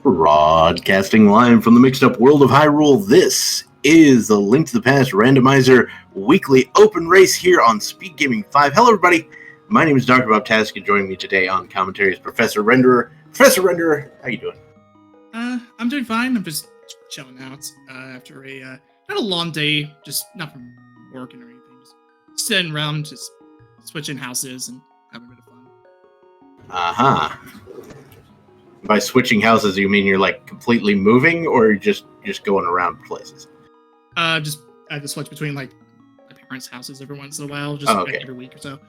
Broadcasting live from the mixed-up world of Hyrule, this is the Link to the Past Randomizer weekly open race here on Speed Gaming 5. Hello, everybody. My name is Dr. Bob Task, and joining me today on commentary is Professor Renderer. Professor Renderer, how you doing? I'm doing fine. I'm just chilling out after not a long day, just not from working or anything. Just sitting around, just switching houses and having a bit of fun. Uh-huh. By switching houses, you mean you're like completely moving, or just going around places? I just switch between like my parents' houses every once in a while, just like every week or so.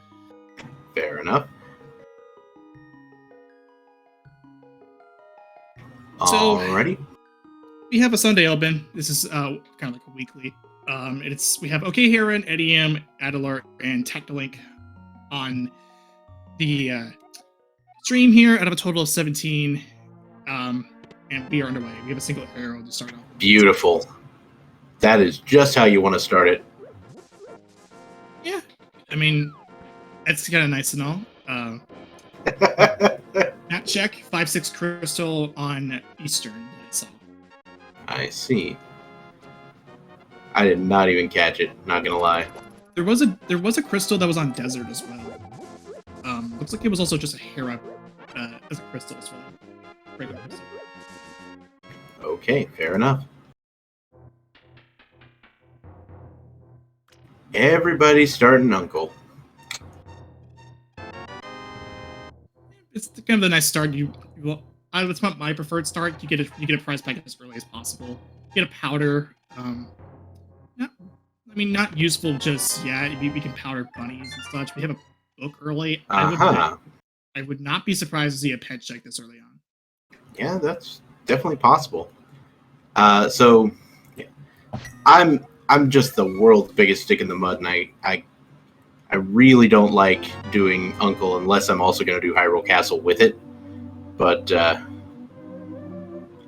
Fair enough. So, alrighty. We have a Sunday open. This is kind of like a weekly. We have Hera, Edium, Adelar, and Technolink on the stream here out of a total of 17, and we are underway. We have a single arrow to start off. Beautiful. That is just how you want to start it. Yeah, I mean, it's kind of nice and all. Nat check 5/6 crystal on Eastern that I saw. I see. I did not even catch it. Not gonna lie. There was a crystal that was on desert as well. Looks like it was also just a Hera as a crystal as well. Regular crystal. Okay, fair enough. Everybody's starting Uncle. It's kind of a nice start. It's not my preferred start. You get a prize pack as early as possible. You get a powder. Not useful just yet. We can powder bunnies and such. We have a book early. I would not be surprised to see a pet check this early on. Yeah, that's definitely possible. So yeah. I'm just the world's biggest stick in the mud, and I really don't like doing Uncle unless I'm also going to do Hyrule Castle with it. But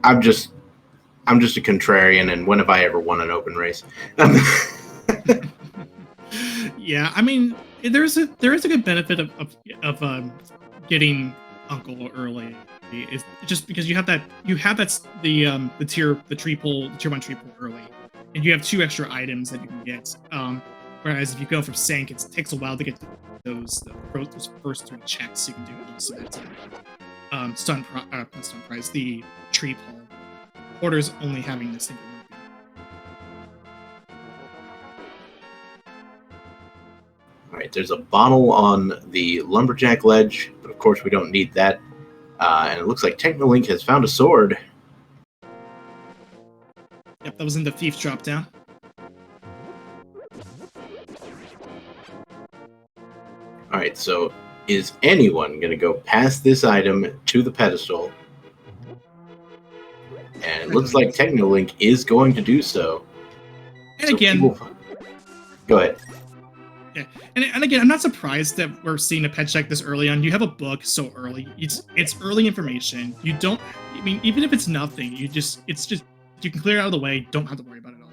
I'm just a contrarian, and when have I ever won an open race? Yeah, I mean, there is a good benefit of getting Uncle early. It's just because you have the tier 1 tree pull early, and you have 2 extra items that you can get. Whereas if you go for Sank, it takes a while to get those first 3 checks you can do. So that's not stun prize, the tree pull. Orders only having this single rupee. Alright, there's a bottle on the lumberjack ledge, but of course we don't need that. And it looks like Technolink has found a sword. Yep, that was in the Thieves drop down. Alright, so is anyone going to go past this item to the pedestal? And it looks like Technolink is going to do so. And so again... Go ahead. Yeah, and again, I'm not surprised that we're seeing a pet check this early on. You have a book so early. It's early information. You don't... I mean, even if it's nothing, you can clear it out of the way. Don't have to worry about it at all.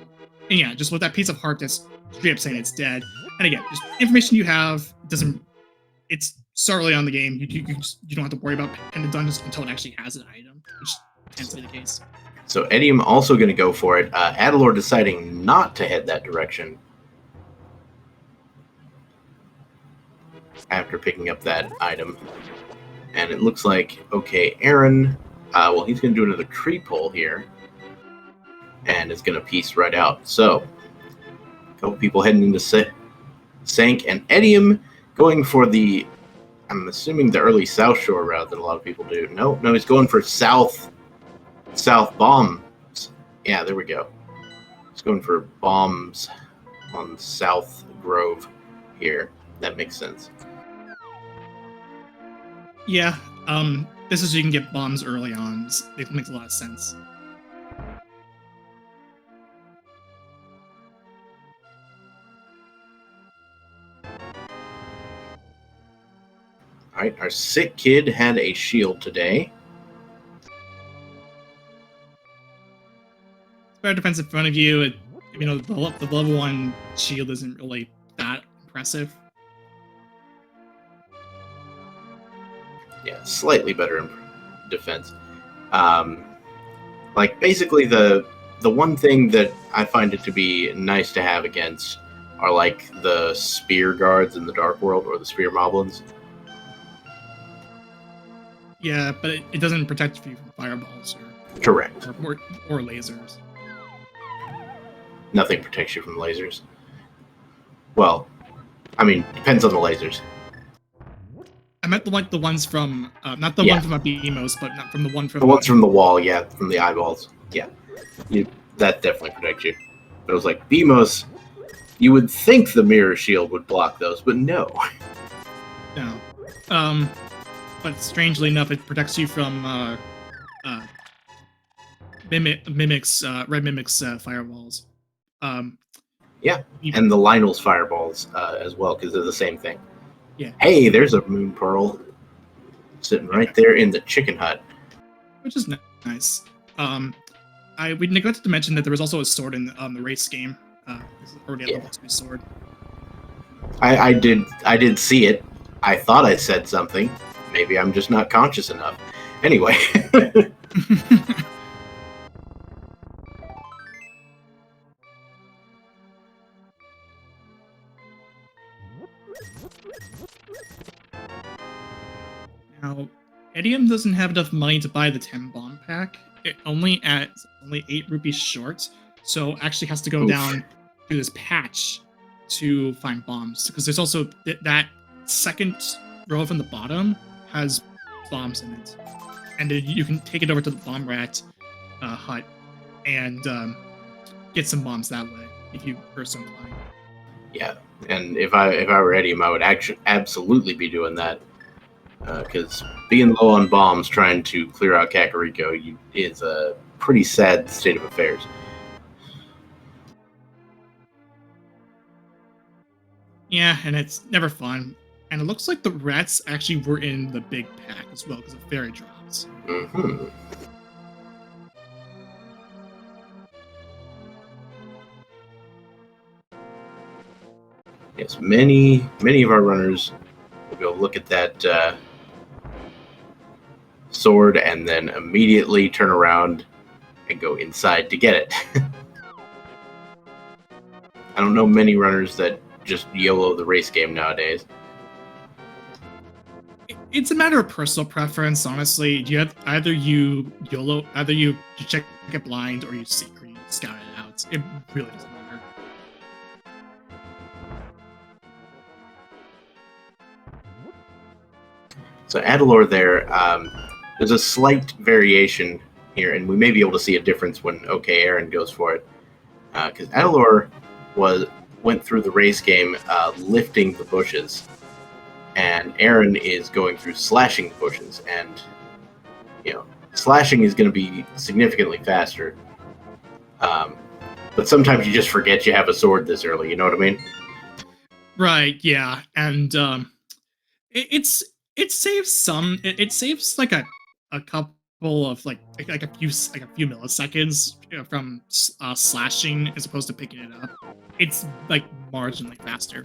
And yeah, just with that piece of heart that's straight up saying it's dead. And again, just information you have doesn't... It's so early on the game. You don't have to worry about pendant dungeons until it actually has an item, which tends to be the case. So Edium also going to go for it. Adelor deciding not to head that direction after picking up that item. And it looks like, Aaron, he's going to do another tree pull here. And it's going to piece right out. So, a couple people heading into Sank, and Edium going for the, I'm assuming the early South Shore route that a lot of people do. No, he's going for South bombs. Yeah, there we go. He's going for bombs on South Grove here. That makes sense. Yeah, this is so you can get bombs early on. It makes a lot of sense. Alright, our sick kid had a shield today. Spare defense in front of you. The level 1 shield isn't really that impressive. Yeah, slightly better in defense. Like, basically, the one thing that I find it to be nice to have against are, like, the spear guards in the Dark World, or the spear moblins. Yeah, but it doesn't protect you from fireballs Correct. or lasers. Nothing protects you from lasers. Well, I mean, depends on the lasers. I meant the ones from not the Yeah. one from Abimos, but not from the one from The ones from the wall, yeah, from the eyeballs. Yeah. That definitely protects you. But it was like, Beamos, you would think the mirror shield would block those, but no. No. But strangely enough, it protects you from mimics, red mimics fireballs. Yeah, and the Lionel's fireballs as well, because they're the same thing. Yeah. Hey, there's a moon pearl sitting right there in the chicken hut, which is nice. We neglected to mention that there was also a sword in the race game. This is already a level 2 sword. I did see it. I thought I said something. Maybe I'm just not conscious enough. Anyway. Now, Edium doesn't have enough money to buy the 10 bomb pack. It only 8 rupees short, so actually has to go down to this patch to find bombs. Because there's also that second row from the bottom has bombs in it. And you can take it over to the bomb rat hut and get some bombs that way if you are so inclined. Yeah, and if I were Edium, I would actually absolutely be doing that. Because being low on bombs trying to clear out Kakariko is a pretty sad state of affairs. Yeah, and it's never fun. And it looks like the rats actually were in the big pack as well, because of fairy drops. Mm-hmm. Yes, many of our runners will go look at that sword and then immediately turn around and go inside to get it. I don't know many runners that just YOLO the race game nowadays. It's a matter of personal preference, honestly. Either you YOLO, either you check it blind, or you scout it out. It really doesn't matter. So Adalor there's a slight variation here, and we may be able to see a difference when OK Aaron goes for it. Because Adalor went through the race game lifting the bushes, and Aaron is going through slashing the bushes, and slashing is going to be significantly faster. But sometimes you just forget you have a sword this early. You know what I mean? Right. Yeah, and it saves some. It saves like a couple of like a few milliseconds from slashing as opposed to picking it up. It's like marginally faster.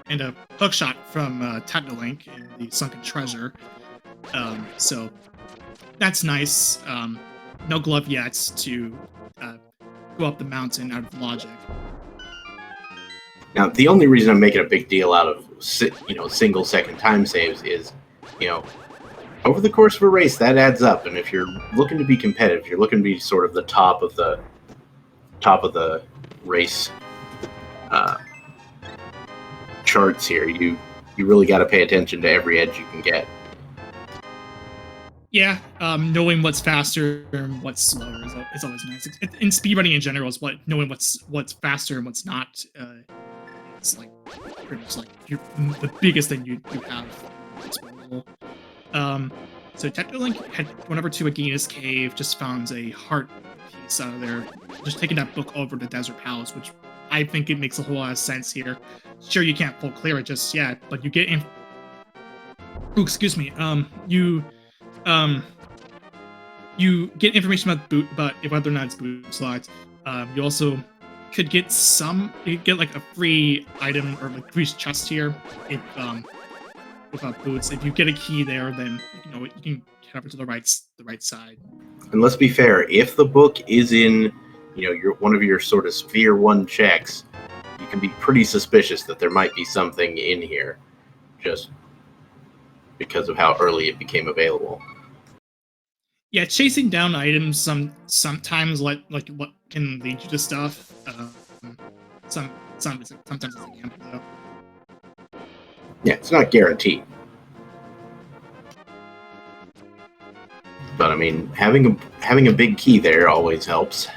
And a hook shot from Tatlink in the Sunken Treasure. So that's nice. No glove yet to go up the mountain out of logic. Now, the only reason I'm making a big deal out of single second time saves is, over the course of a race that adds up, and if you're looking to be competitive, you're looking to be sort of the top of the race charts here. You really got to pay attention to every edge you can get. Yeah, knowing what's faster and what's slower is always nice. In speedrunning in general, is knowing what's faster and what's not. It's like pretty much like the biggest thing you have. So Tetralink went over to Agina's cave, just found a heart piece out of there, just taking that book over to Desert Palace, which I think it makes a whole lot of sense here. Sure, you can't full clear it just yet, but you get in. Oh, excuse me. You get information about whether or not it's boot slots. You also could get you get like a free item or like free chest here if without boots. If you get a key there, then you can head over to the right side. And let's be fair, if the book is in, your one of your sort of Sphere 1 checks, you can be pretty suspicious that there might be something in here, just because of how early it became available. Yeah, chasing down items sometimes what can lead you to stuff. Sometimes it's a gamble though. Yeah, it's not guaranteed. But I mean, having a big key there always helps.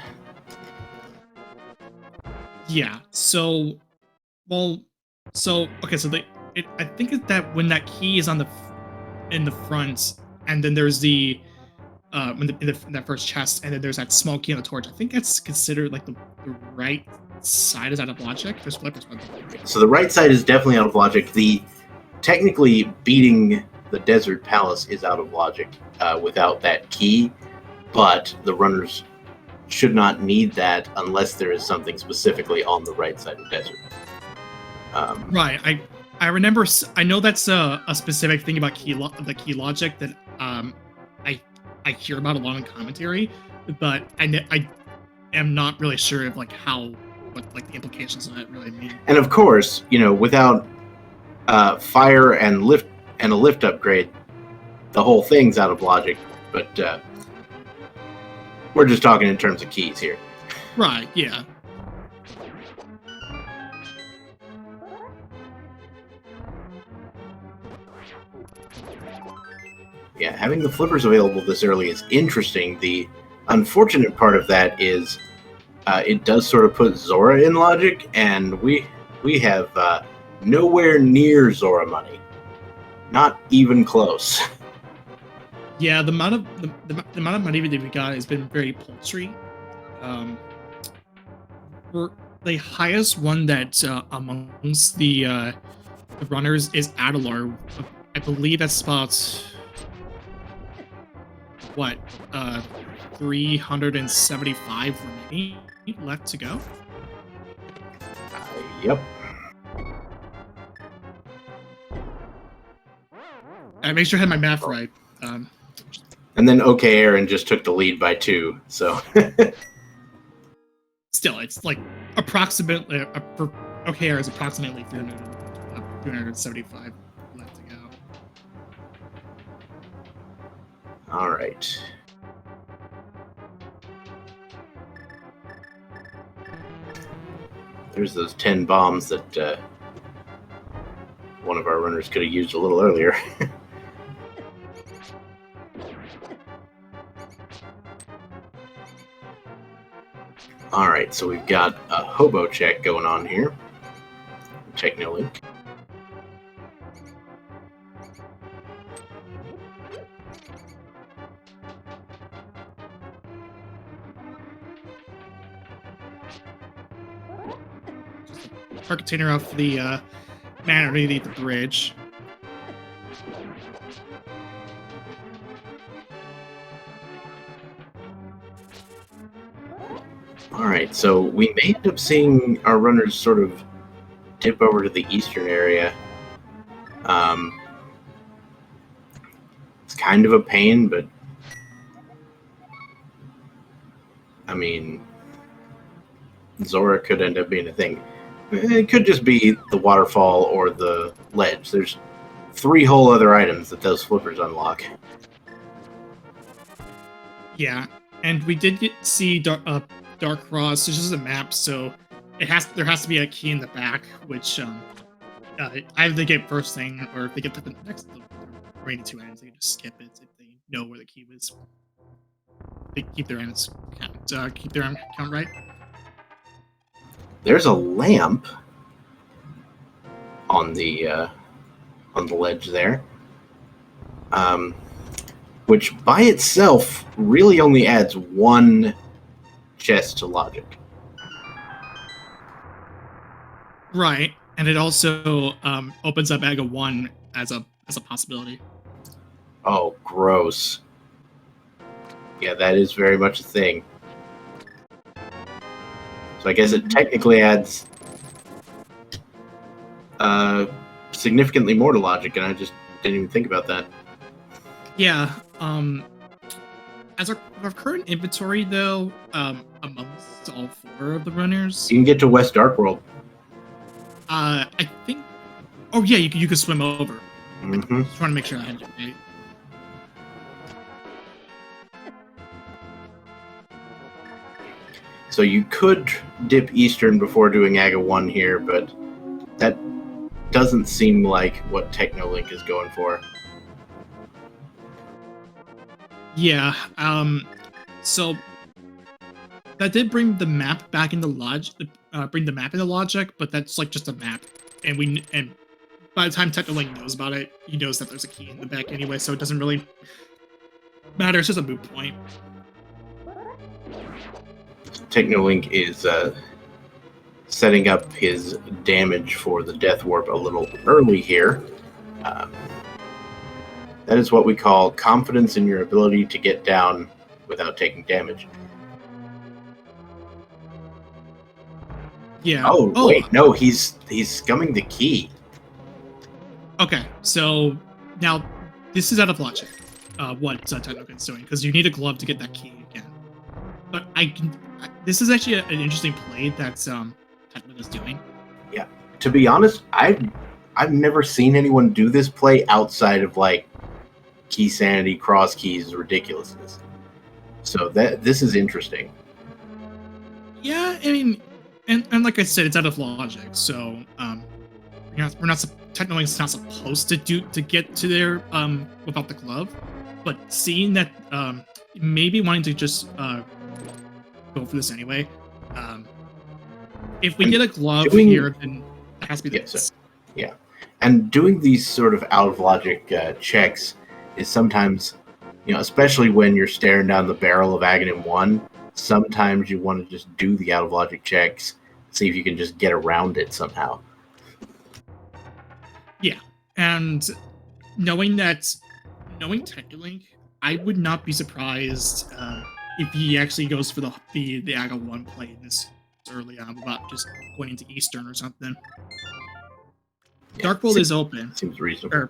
Yeah. So, okay. So I think that when that key is in the front, and then there's the in that first chest, and then there's that small key on the torch. I think that's considered like the right side is out of logic. There's flippers. So the right side is definitely out of logic. Technically beating the desert palace is out of logic without that key, but the runners should not need that unless there is something specifically on the right side of the desert. Right. I remember. I know that's a specific thing about the key logic that I hear about a lot in commentary, but I am not really sure of what the implications of that really mean. And of course, without fire and a lift upgrade, the whole thing's out of logic. But we're just talking in terms of keys here. Right. Yeah. Yeah, having the flippers available this early is interesting. The unfortunate part of that is it does sort of put Zora in logic, and we have nowhere near Zora money. Not even close. Yeah, the amount of money that we got has been very paltry. For the highest one that amongst the runners is Adelar. I believe that's about 375 remaining left to go. Yep. I make sure I had my math right. And then Aaron just took the lead by 2. So still, it's like approximately for Aaron is approximately 375 left to go. All right. There's those 10 bombs that one of our runners could have used a little earlier. All right, so we've got a hobo check going on here. Technolink. Our container off the man underneath the bridge. All right, so we may end up seeing our runners sort of dip over to the eastern area. It's kind of a pain, but I mean, Zora could end up being a thing. It could just be the waterfall or the ledge. There's 3 whole other items that those flippers unlock. Yeah, and we did see Dark Cross. This is a map, so there has to be a key in the back, which either they get first thing, or if they get to the next remaining 2 items, they can just skip it if they know where the key was. They keep their items count right. There's a lamp on the ledge there, which by itself really only adds 1 chest to logic. Right, and it also opens up Aga 1 as a possibility. Oh, gross. Yeah, that is very much a thing. So I guess it technically adds significantly more to logic, and I just didn't even think about that. Yeah. As our current inventory, though, amongst all 4 of the runners, You can get to West Dark World. I think. Oh yeah, you could swim over. Mm-hmm. Just trying to make sure I had it right. So you could dip Eastern before doing Aga 1 here, but that doesn't seem like what Technolink is going for. Yeah. So that did bring the map back into logic. Bring the map into logic, but that's like just a map, and by the time Technolink knows about it, he knows that there's a key in the back anyway, so it doesn't really matter. It's just a moot point. Technolink is setting up his damage for the Death Warp a little early here. That is what we call confidence in your ability to get down without taking damage. Yeah. Oh wait, no, he's scumming the key. Okay, so now this is out of logic. What Technolink's doing, because you need a glove to get that key again. But this is actually an interesting play that Technolink is doing. Yeah. To be honest, I've never seen anyone do this play outside of like key sanity, cross keys, ridiculousness. So this is interesting. Yeah, I mean, and like I said, it's out of logic. So we're not Technolink's not supposed to get to there without the glove. But seeing that maybe wanting to just go for this anyway. If we get a glove here, then it has to be this. Yeah. And doing these sort of out of logic checks is sometimes, especially when you're staring down the barrel of Aghanim 1, sometimes you want to just do the out of logic checks, see if you can just get around it somehow. Yeah. And knowing Technolink, I would not be surprised if he actually goes for the Aga 1 play this early on without just going into Eastern or something. Yeah, Dark World is open. Seems reasonable.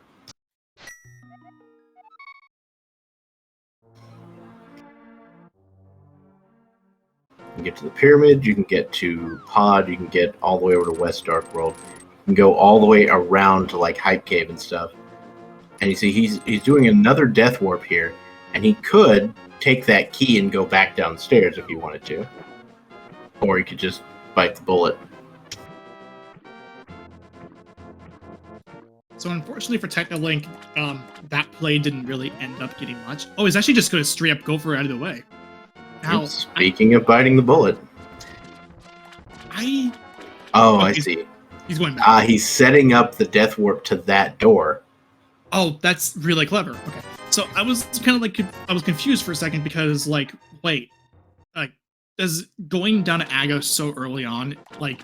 You can get to the pyramid, you can get to Pod, you can get all the way over to West Dark World. You can go all the way around to like Hype Cave and stuff. And you see he's doing another Death Warp here, and he could take that key and go back downstairs if he wanted to. Or he could just bite the bullet. So unfortunately for Technolink, that play didn't really end up getting much. Oh, he's actually just going to straight up go for it out of the way. Now, speaking of biting the bullet. I see. He's going back. He's setting up the Death Warp to that door. Oh, that's really clever. Okay. So I was kind of like, I was confused for a second because like, wait, like, does going down to Aga so early on, like,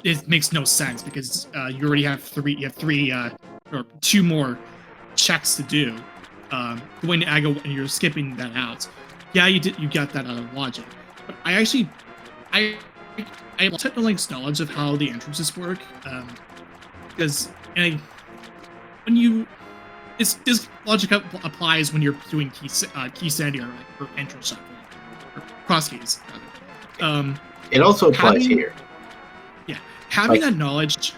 it makes no sense because you already have three or 2 more checks to do. Going to Aga and you're skipping that out. Yeah, you got that out of logic. But I have Technolink's knowledge of how the entrances work, because this logic applies when you're doing key sanity or entrance shuffle or cross keys. It also applies here. Yeah, having that knowledge.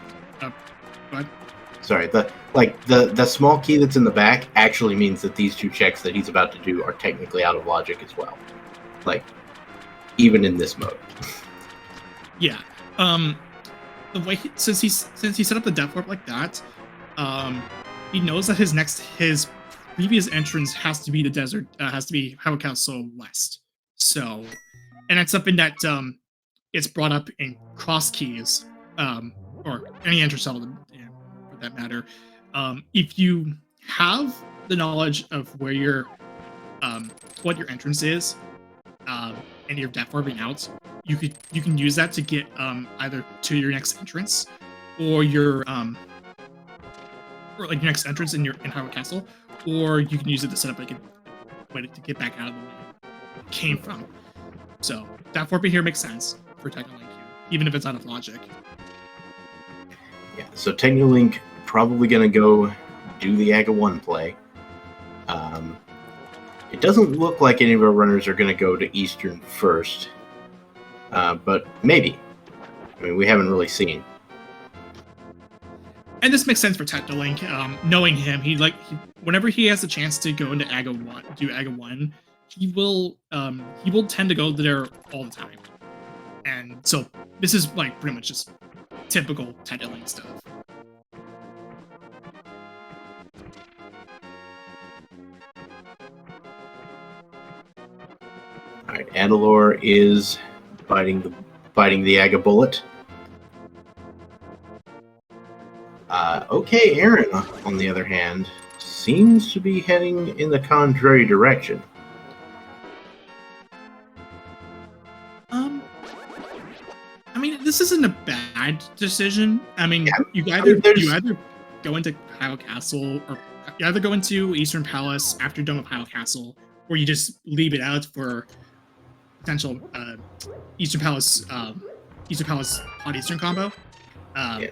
Sorry, the small key that's in the back actually means that these 2 checks that he's about to do are technically out of logic as well. Like, even in this mode. Yeah. The way since he set up the Death Warp like that, he knows that his previous entrance has to be the desert, has to be Hera Castle West. So, and that's something that it's brought up in cross keys, or any entrance level, for that matter. If you have the knowledge of where your what your entrance is, and your Death Warping out, you can use that to get either to your next entrance or your or like your next entrance in Hyrule Castle, or you can use it to set up like a way to get back out of the way it came from. So Death Warping here makes sense. for Technolink here, even if it's out of logic. Yeah, so Technolink probably going to go do the Aga 1 play. It doesn't look like any of our runners are going to go to Eastern first, but maybe. I mean, we haven't really seen. And this makes sense for Technolink. Knowing him, whenever he has a chance to go into Aga 1, do Aga 1, he will tend to go there all the time. And so this is like pretty much just typical Technolink stuff. All right, Andalore is biting the Aga bullet. Okay, Aaron, on the other hand, seems to be heading in the contrary direction. I mean, this isn't a bad decision. I mean, Yeah, you either go into Hyrule Castle, or you either go into Eastern Palace after Dome of Hyrule Castle, or you just leave it out for potential Eastern Palace Hot Eastern combo. Yeah.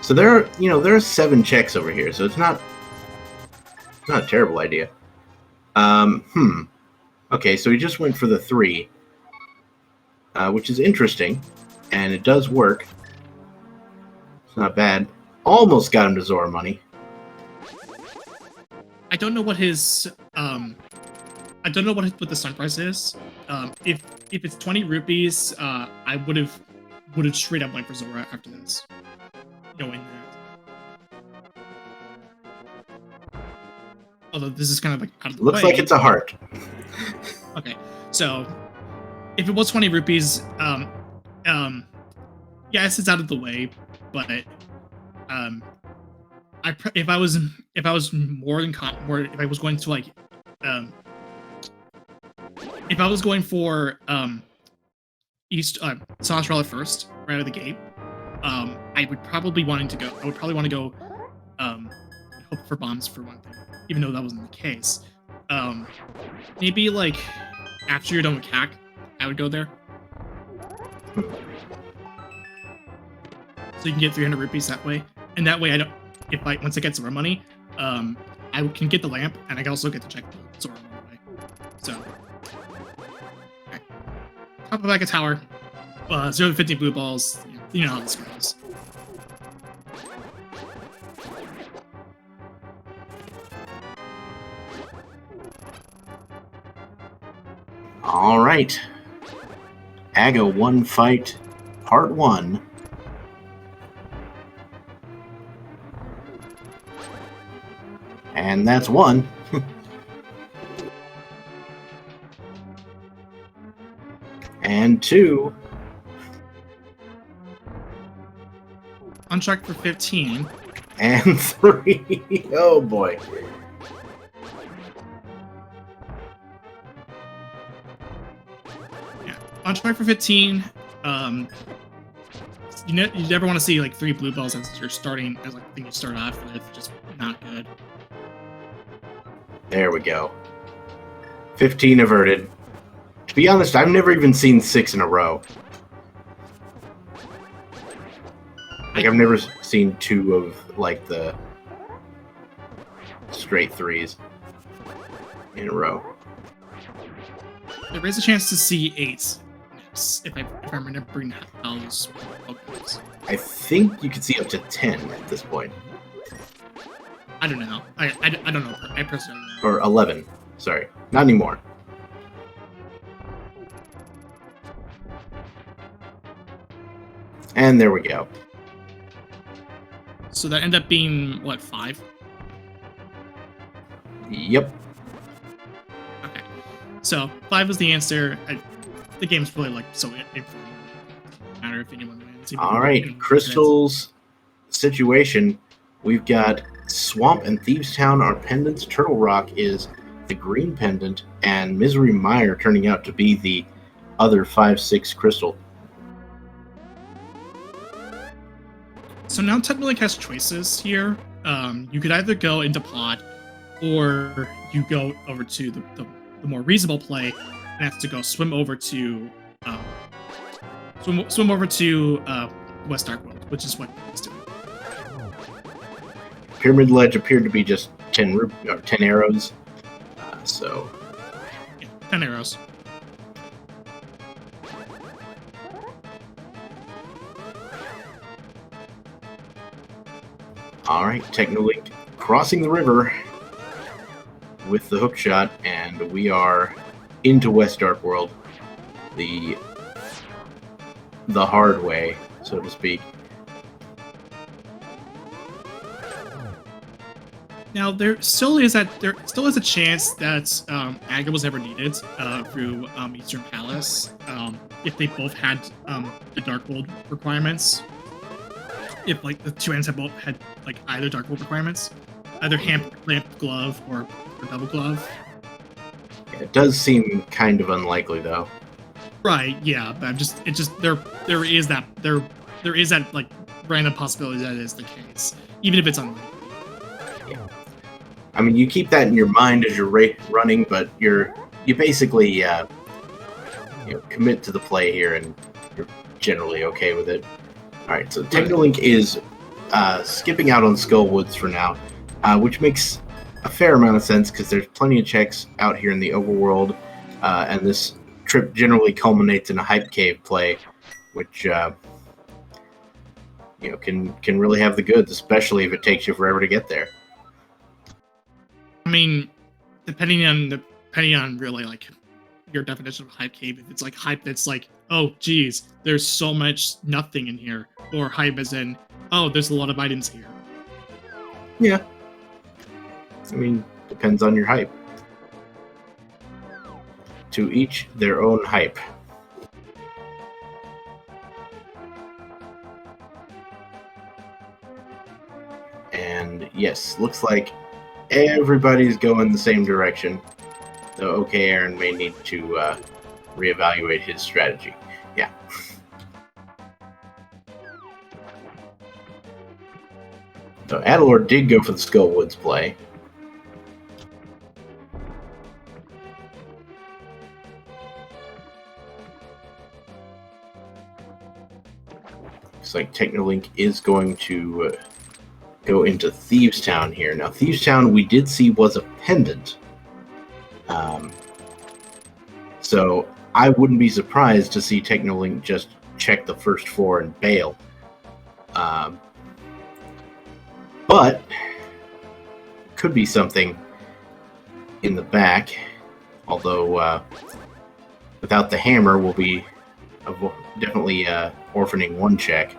So there are 7 checks over here, so it's not a terrible idea. Okay, so he just went for the 3, which is interesting, and it does work. It's not bad. Almost got him to Zora money. I don't know what his what the sun price is. If it's 20 rupees, I would have straight up went for Zora after this, knowing that. Although this is kind of like out of the Looks way. like it's a heart. Okay, so if it was 20 rupees, yes, it's out of the way, but if I was going to like if I was going for East Sasrala first, right out of the gate, I would probably want to go hope for bombs for one thing, even though that wasn't the case. Maybe like after you're done with CAC, I would go there. So you can get 300 rupees that way, and that way once I get Zora money, I can get the lamp, and I can also get to check the Zora along the way. So, okay. Top of like a tower, 0 to 50 blue balls. You know how this goes. All right. Aga 1 fight, part 1. And that's 1. And 2. On track for 15. And 3. Oh boy. Yeah, on track for 15. You never want to see like 3 blue balls as you're starting, as like the thing you start off with. Just not good. There we go. 15 averted. To be honest, I've never even seen 6 in a row. Like, I've never seen 2 of, like, the straight 3s in a row. There is a chance to see 8 next, if I'm remembering how those goes. I think you could see up to 10 at this point. I don't know. I don't know. I personally don't know. Or 11. Sorry. Not anymore. And there we go. So that ended up being, what, 5? Yep. Okay. So 5 was the answer. The game's really like so informal. No matter if anyone wins. All right. Crystal's situation. We've got Swamp and Thieves Town are pendants. Turtle Rock is the green pendant, and Misery Mire turning out to be the other 5/6 crystal. So now Technolink has choices here. You could either go into Pod, or you go over to the more reasonable play, and have to go swim over to swim over to West Dark World, which is what it's doing. Pyramid Ledge appeared to be just 10 arrows. So yeah, 10 arrows. All right, Technolink crossing the river with the hook shot, and we are into West Dark World, the hard way, so to speak. Now there still is a chance that Aga was ever needed through Eastern Palace if they both had the Dark World requirements. If like the two ends have both had like either Dark World requirements, either lamp glove or double glove. Yeah, it does seem kind of unlikely though. Right, yeah, but there is that like random possibility that is the case, even if it's unlikely. Yeah. I mean, you keep that in your mind as you're running, but you basically commit to the play here, and you're generally okay with it. All right, so Technolink is skipping out on Skullwoods for now, which makes a fair amount of sense because there's plenty of checks out here in the overworld, and this trip generally culminates in a hype cave play, which can really have the goods, especially if it takes you forever to get there. I mean, depending on really like your definition of hype cave, if it's like hype that's like, oh geez, there's so much nothing in here, or hype as in, oh, there's a lot of items here. Yeah. I mean, depends on your hype. To each their own hype. And yes, looks like everybody's going the same direction. So, okay, Aaron may need to reevaluate his strategy. Yeah. So, Adalor did go for the Skullwoods play. Looks like Technolink is going to go into Thieves Town here. Now, Thieves Town, we did see was a pendant. So I wouldn't be surprised to see Technolink just check the first 4 and bail. But could be something in the back. Although without the hammer, we'll be definitely orphaning 1 check.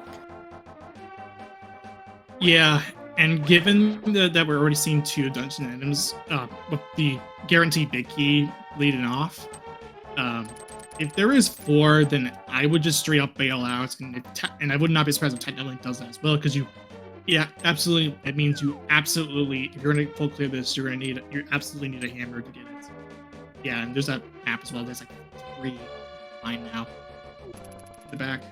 Yeah, and given that we're already seeing 2 dungeon items with the guaranteed big key leading off, if there is 4, then I would just straight up bail out, and I would not be surprised if Technolink does that as well, because absolutely, it means you absolutely, if you're going to full clear this, you absolutely need a hammer to get it. Yeah, and there's that map as well. There's like 3 mine now in the back.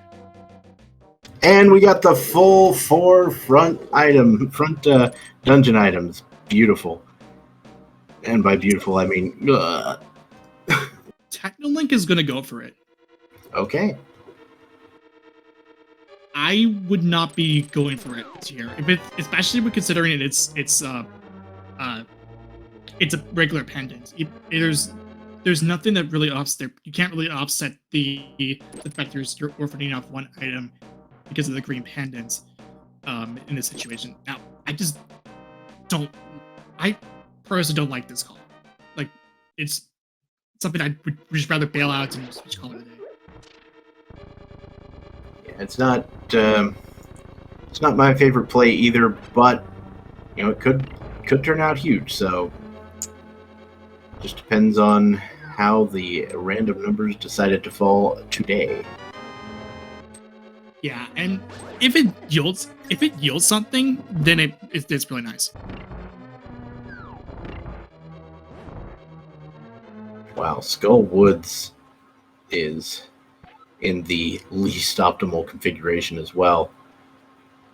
And we got the full 4 front dungeon items. Beautiful. And by beautiful, I mean... Technolink is going to go for it. Okay. I would not be going for it here, especially with considering it's a regular pendant. There's nothing that really offsets. You can't really offset the fact you're orphaning off 1 item because of the green pendants in this situation. Now, I personally don't like this call. Like, it's something I would just rather bail out and just call it a day. Yeah, it's not my favorite play either, but it could turn out huge. So just depends on how the random numbers decided to fall today. Yeah, and if it yields something, then it's really nice. Wow, Skullwoods is in the least optimal configuration as well.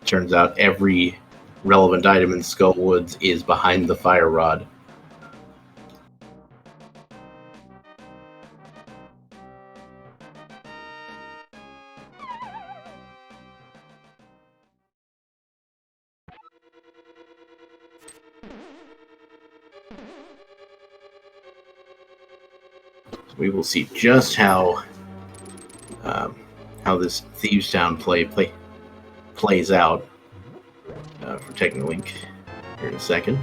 Turns out every relevant item in Skullwoods is behind the fire rod. We will see just how this Thieves Town plays out for Technolink here in a second.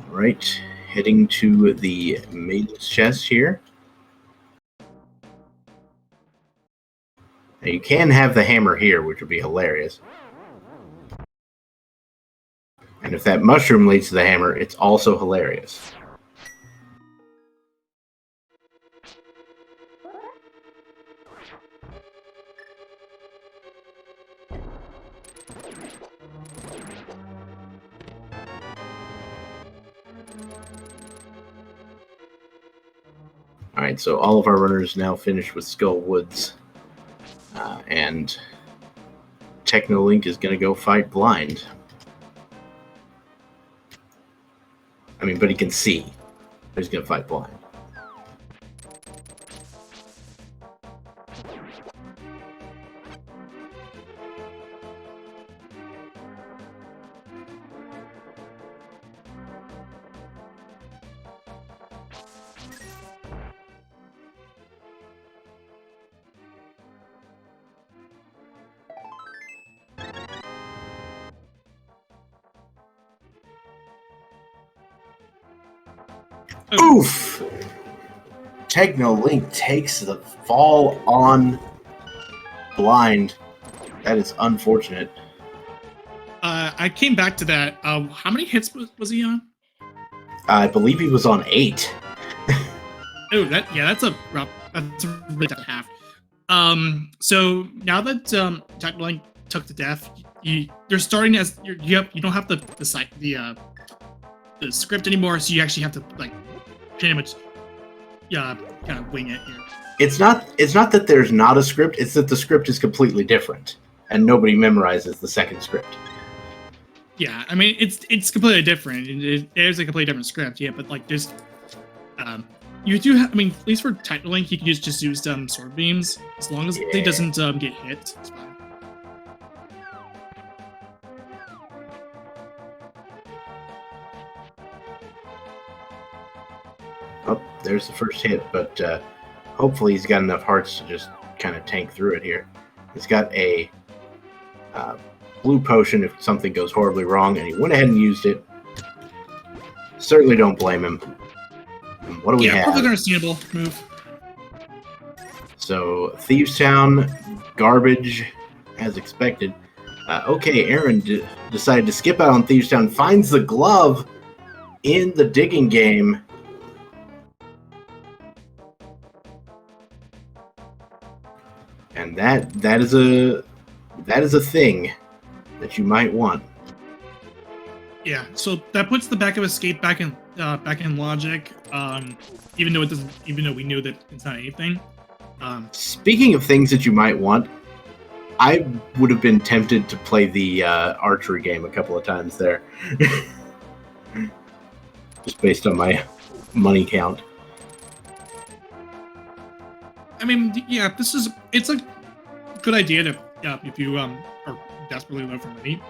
Right, heading to the Maiden's Chest here. Now you can have the hammer here, which would be hilarious. And if that mushroom leads to the hammer, it's also hilarious. Alright, so all of our runners now finished with Skull Woods. And Technolink is going to go fight blind. I mean, but he can see. He's going to fight blind. Oof! Technolink takes the fall on blind. That is unfortunate. I came back to that. How many hits was he on? I believe he was on 8. Oh, that's a really tough half. So now that Technolink took the death, you're starting as you don't have the script anymore, so you actually have to like pretty much kind of wing it here. It's not that there's not a script, it's that the script is completely different and nobody memorizes the second script. Yeah, I mean it's completely different. There's a completely different script, yeah, but like there's you do have, I mean, at least for Technolink, he can just use sword beams as long as he doesn't get hit. It's fine. Oh, there's the first hit, but hopefully he's got enough hearts to just kind of tank through it here. He's got a blue potion if something goes horribly wrong, and he went ahead and used it. Certainly don't blame him. What do we have? Yeah, perfectly understandable move. So, Thieves Town, garbage, as expected. Okay, Aaron decided to skip out on Thieves Town, finds the glove in the digging game. And that is a thing that you might want. Yeah, so that puts the back of escape back in logic. Even though we knew that it's not anything. Speaking of things that you might want, I would have been tempted to play the archery game a couple of times there, just based on my money count. I mean, yeah, it's a good idea to if you are desperately low for money.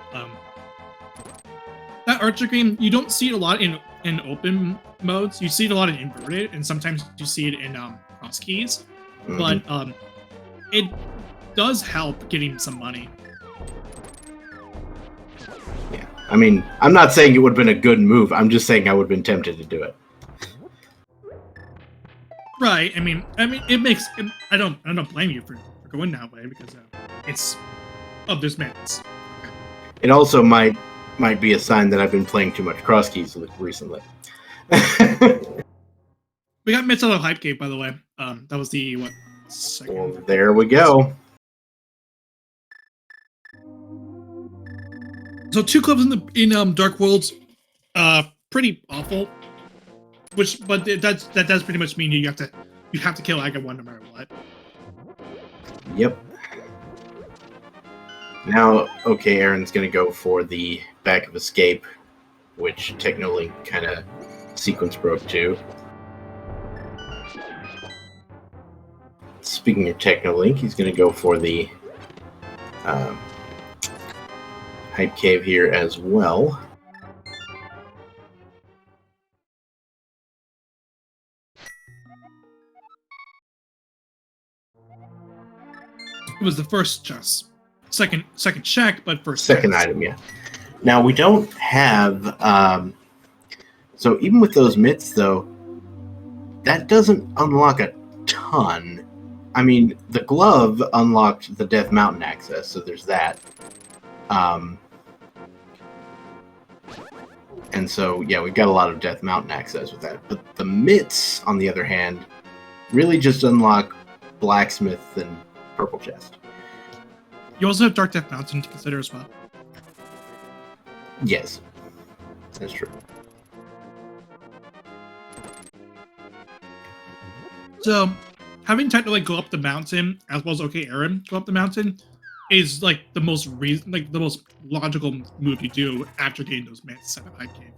That archer game, you don't see it a lot in open modes. You see it a lot in inverted, and sometimes you see it in cross keys. Mm-hmm. But it does help getting some money. Yeah, I mean, I'm not saying it would have been a good move. I'm just saying I would have been tempted to do it. Right. I mean, it makes. I don't blame you for going that way because it's of this man's. Okay. It also might be a sign that I've been playing too much cross keys recently. We got Mitch out of Hype Gate, by the way. That was the second. Well, there we go. So 2 clubs in Dark Worlds. pretty awful. But that does pretty much mean you have to kill Aga 1 no matter what. Yep. Now, okay, Aaron's going to go for the back of escape, which Technolink kind of sequence broke too. Speaking of Technolink, he's going to go for the Hype Cave here as well. It was the first chest. Second check, but first second chest. item, yeah. Now, we don't have... so even with those mitts, though, that doesn't unlock a ton. I mean, the glove unlocked the Death Mountain access, so there's that. And so, yeah, we've got a lot of Death Mountain access with that. But the mitts, on the other hand, really just unlock Blacksmith and Purple Chest. You also have Dark Death Mountain to consider as well. Yes, that's true. So, having Technolink go up the mountain, as well as OK Aaron go up the mountain, is like the most logical move you do after getting those mitts out of Hype Cave.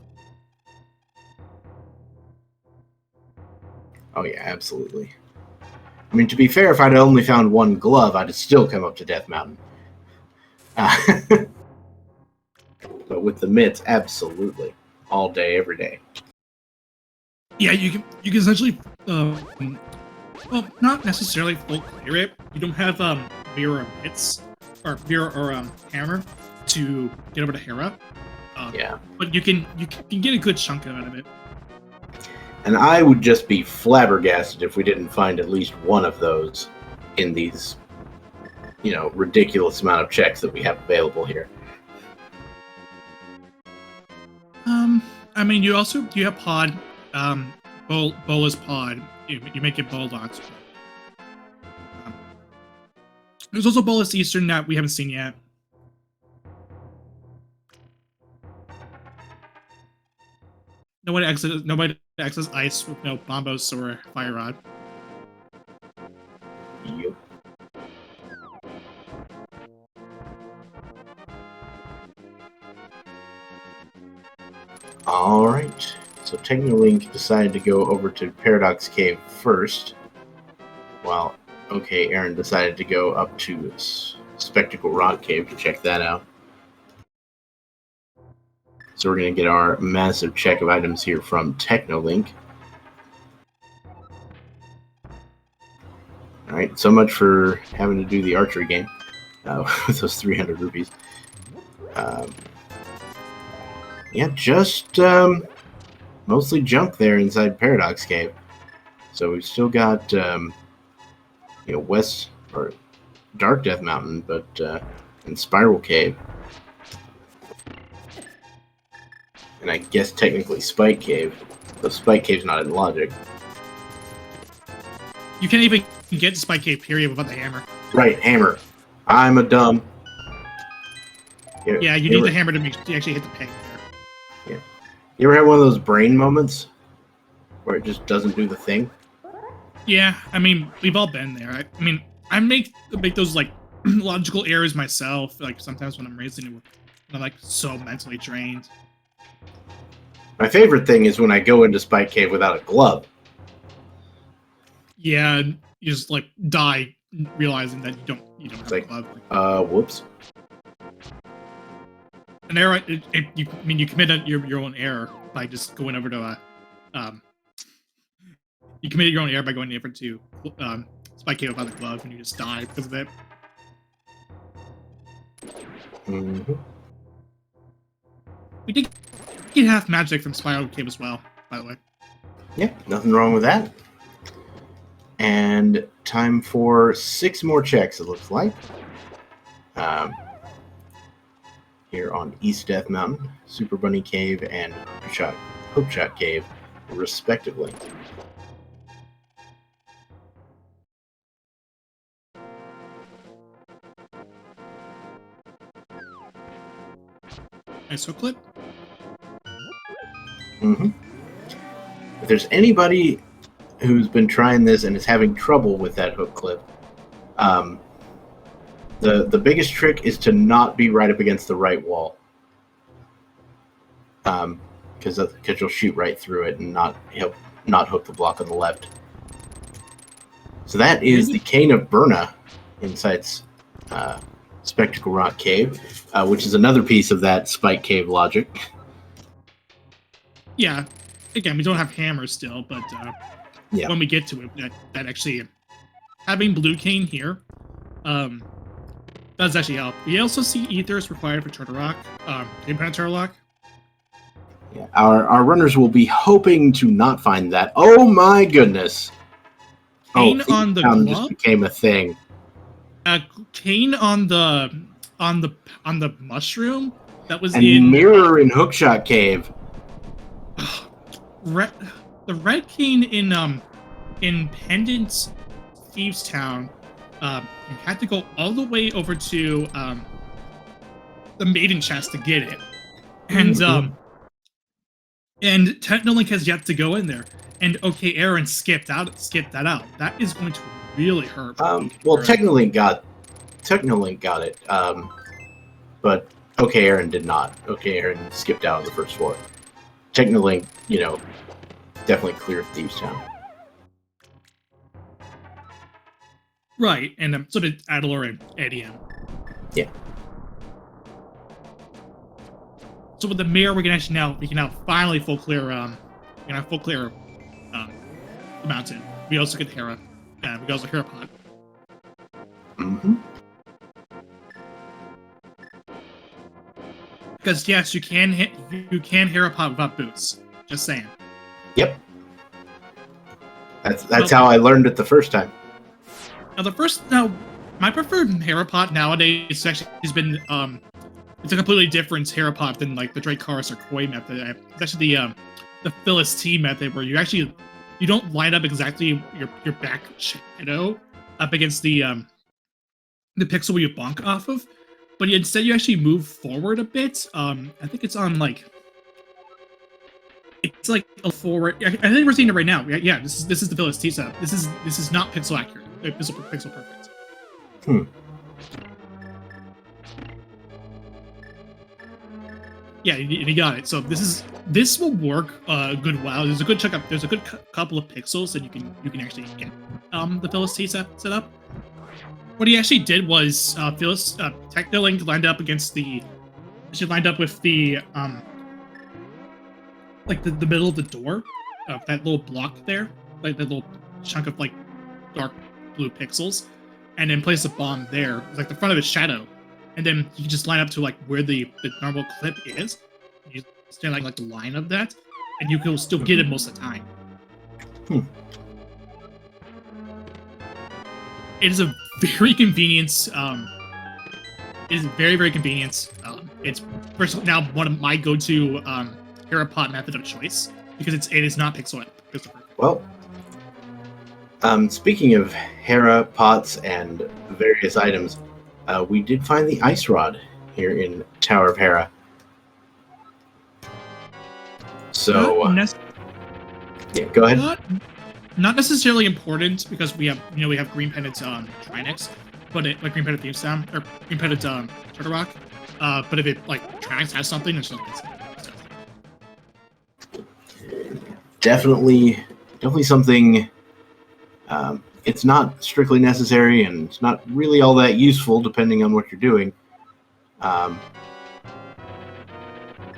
Oh yeah, absolutely. I mean, to be fair, if I'd only found one glove, I'd still come up to Death Mountain. But with the mitts, absolutely, all day, every day. Yeah, you can essentially, well, not necessarily full clear it. You don't have Vera mitts or Vera or Hammer to get over to Hera. Yeah, but you can get a good chunk out of it. And I would just be flabbergasted if we didn't find at least one of those in these, ridiculous amount of checks that we have available here. I mean, you have Pod, Bola's Pod. You make it Boldots. There's also Bolus Eastern that we haven't seen yet. Nobody access ice with no bombos or fire rod. Yep. All right. So Technolink decided to go over to Paradox Cave first, while OK Aaron decided to go up to Spectacle Rock Cave to check that out. So we're going to get our massive check of items here from Technolink. All right, so much for having to do the archery game with those 300 rupees. Yeah, just mostly junk there inside Paradox Cave. So we've still got, West or Dark Death Mountain, but and Spiral Cave. And I guess technically Spike Cave. Though Spike Cave's not in Logic. You can't even get to Spike Cave, period, without the hammer. Right, hammer. I'm a dumb. Yeah, you need the hammer to actually hit the peg there. Yeah. You ever have one of those brain moments where it just doesn't do the thing? Yeah, I mean, we've all been there. I mean, I make those like logical errors myself. Like sometimes when I'm racing, I'm like so mentally drained. My favorite thing is when I go into Spike Cave without a glove. Yeah, you just like die realizing that you don't have a glove. Whoops. An error. You committed your own error by just going over to you committed your own error by going over to Spike Cave without a glove, and you just die because of it. Mm-hmm. We did get half magic from Spiral Cave as well, by the way. Yeah, nothing wrong with that. And time for 6 more checks, it looks like. Here on East Death Mountain, Super Bunny Cave, and Hope Shot Cave, respectively. ISO clip. Mm-hmm. If there's anybody who's been trying this and is having trouble with that hook clip, the biggest trick is to not be right up against the right wall, because you'll shoot right through it and not hook the block on the left. So that is the Cane of Burna inside Spectacle Rock Cave, which is another piece of that Spike Cave logic. Yeah. Again, we don't have hammers still, but Yeah. when we get to it, that actually having blue cane here does actually help. We also see ethers required for Turtle Rock, Independent Turtle Rock. Yeah. Our runners will be hoping to not find that. Oh my goodness! Cane on the glove just became a thing. Cane on the mushroom that was and in mirror in Hookshot Cave. The red cane in Pendant Thieves Town, you had to go all the way over to the Maiden Chest to get it, and and Technolink has yet to go in there. And okay, Aaron skipped that out. That is going to really hurt. Well, Technolink got it, but okay, Aaron did not. Okay, Aaron skipped out on the first floor. Technolink, definitely cleared Thieves Town. Right, and so did Adler and Eddie. Yeah. So with the mirror, we can now finally full clear the mountain. We also get Hera, and we also Hera Pot. Mm-hmm. Because yes, you can Hera Pot without boots. Just saying. Yep. That's how I learned it the first time. My preferred Hera Pot nowadays actually has been it's a completely different Hera Pot than like the Dracaris or Koi method. It's actually the Phyllis T method, where you don't line up exactly your back shadow up against the pixel where you bonk off of, but instead you actually move forward a bit. I think it's on like it's like a forward. I think we're seeing it right now. Yeah, this is the Phyllis T setup. This is not pixel accurate. Pixel perfect. Yeah, you got it. So this will work a good while. There's a good couple of pixels that you can actually get the Phyllis T set up. What he actually did was Technolink lined up with the like the middle of the door, that little block there, like that little chunk of like dark blue pixels, and then place a bomb there, like the front of his shadow. And then you can just line up to like where the normal clip is. You stand like the line of that, and you can still get it most of the time. It is a very convenient. It is very, very convenient. It's now one of my go-to Hera Pot method of choice because it is not pixel perfect. Well, speaking of Hera Pots and various items, we did find the ice rod here in Tower of Hera. So, yeah, go ahead. Not necessarily important because we have Green Pendant Trinex, but like Green Pendant Thieves Town or Green Pendant Turtle Rock. But if it like Trinex has something, it's definitely something. It's not strictly necessary, and it's not really all that useful depending on what you're doing.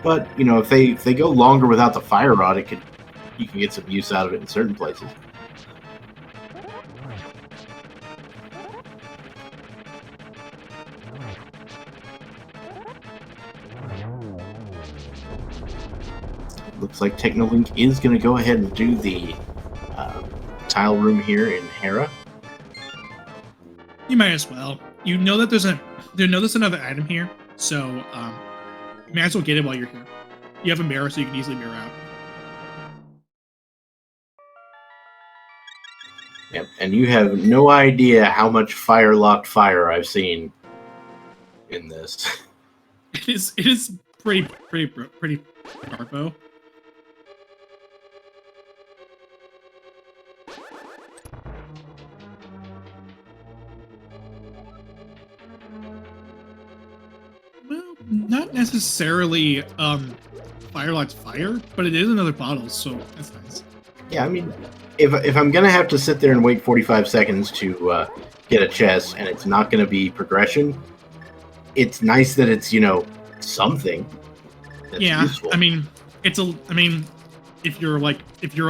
But if they go longer without the fire rod, you can get some use out of it in certain places. Looks like Technolink is going to go ahead and do the tile room here in Hera. You might as well. You know that there's another item here, so you might as well get it while you're here. You have a mirror, so you can easily mirror out. Yep, and you have no idea how much fire-locked fire I've seen in this. It is pretty darbo. not necessarily Firelight's fire, but it is another bottle, so that's nice. Yeah, I mean, if I'm gonna have to sit there and wait 45 seconds to get a chest, and it's not gonna be progression, it's nice that it's something that's useful. I mean, if you're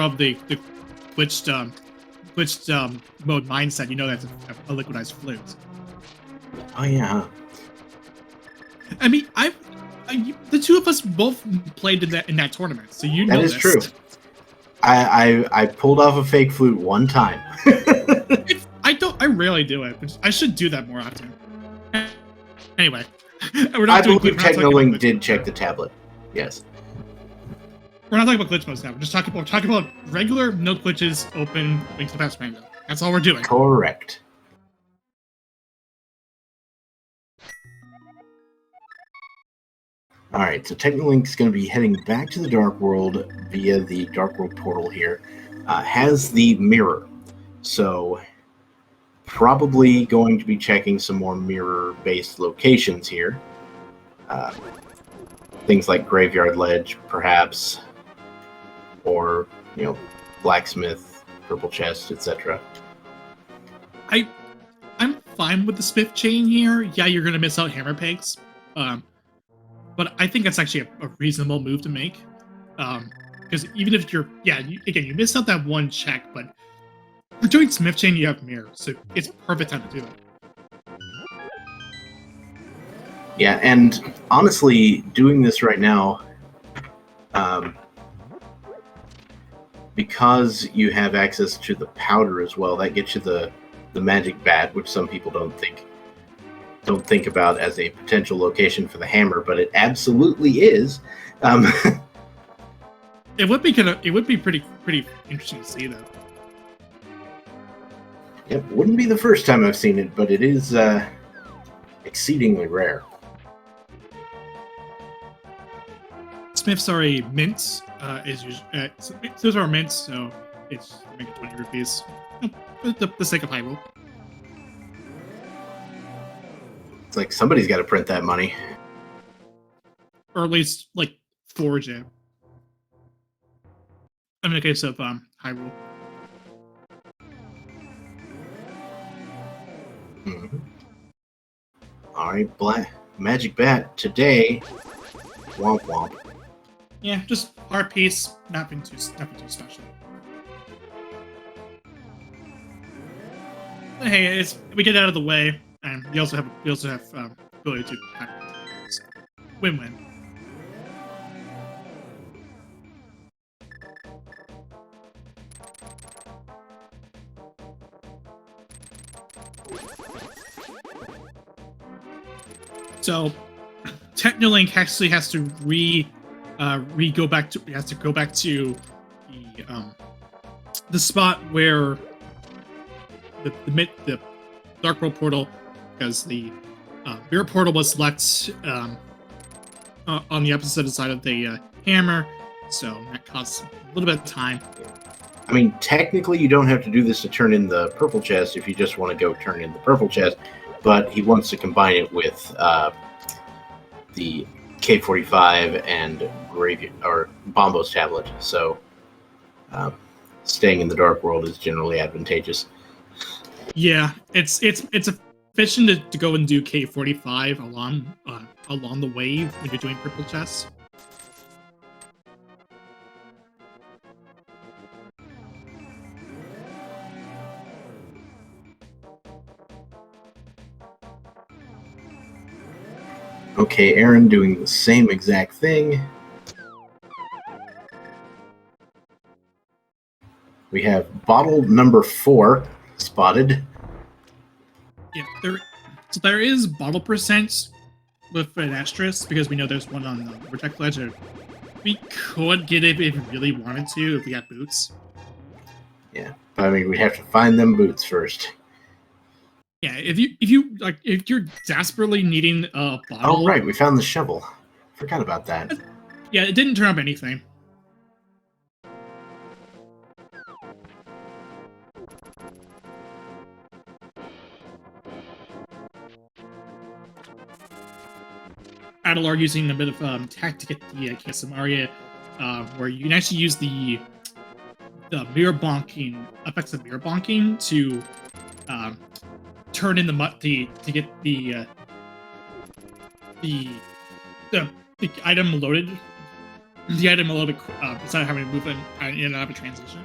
of the glitched mode mindset, you know that's a liquidized flute. Oh yeah. I mean, the two of us both played in that tournament, so you know that is this. true. I pulled off a fake flute one time. I rarely do it, but I should do that more often. Anyway, I believe Technolink did check the tablet. Yes. We're not talking about glitch modes now. We're just talking about regular, no glitches, open Link to the Past Rainbow. That's all we're doing. Correct. Alright, so Technolink's going to be heading back to the Dark World via the Dark World portal here. Has the mirror. So, probably going to be checking some more mirror-based locations here. Things like Graveyard Ledge, perhaps. Or, Blacksmith, Purple Chest, etc. I'm fine with the Smith chain here. Yeah, you're going to miss out hammer pegs. But I think that's actually a reasonable move to make. Because even if you miss out that one check, but for doing Smith Chain, you have Mirror, so it's perfect time to do it. Yeah, and honestly, doing this right now, because you have access to the powder as well, that gets you the magic bat, which some people don't think about as a potential location for the hammer, but it absolutely is. It would be pretty interesting to see though. Yep, wouldn't be the first time I've seen it, but it is exceedingly rare. Smiths are a mint. Those are mints, so it's make it 20 rupees. For the sake of Hyrule. It's like somebody's got to print that money. Or at least, forge it. In the case of Hyrule. Mm-hmm. Alright, Black Magic Bat today. Womp womp. Yeah, just our piece, nothing too special. But hey, we get out of the way, and we also have ability to win-win. So, Technolink actually has to go back to the spot where the Dark World portal, because the Mirror portal was left on the opposite side of the hammer, so that costs a little bit of time. I mean, technically, you don't have to do this to turn in the purple chest if you just want to go turn in the purple chest, but he wants to combine it with the K45 and Bombo's tablet, so staying in the Dark World is generally advantageous. Yeah, it's efficient to go and do K45 along the way when you're doing purple chests. Okay, Aaron doing the same exact thing. We have bottle number 4 spotted. Yeah, there is bottle percent with an asterisk, because we know there's one on the Vortex Ledger. We could get it if we really wanted to, if we got boots. Yeah, but I mean, we'd have to find them boots first. Yeah, if you're desperately needing a bottle. Oh right, we found the shovel. Forgot about that. Yeah, it didn't turn up anything. Adelar using a bit of tech to get the Kesamaria, where you can actually use the mirror bonking effects of mirror bonking to turn in to get the item loaded. The item a little bit instead of having to move in and out of a transition.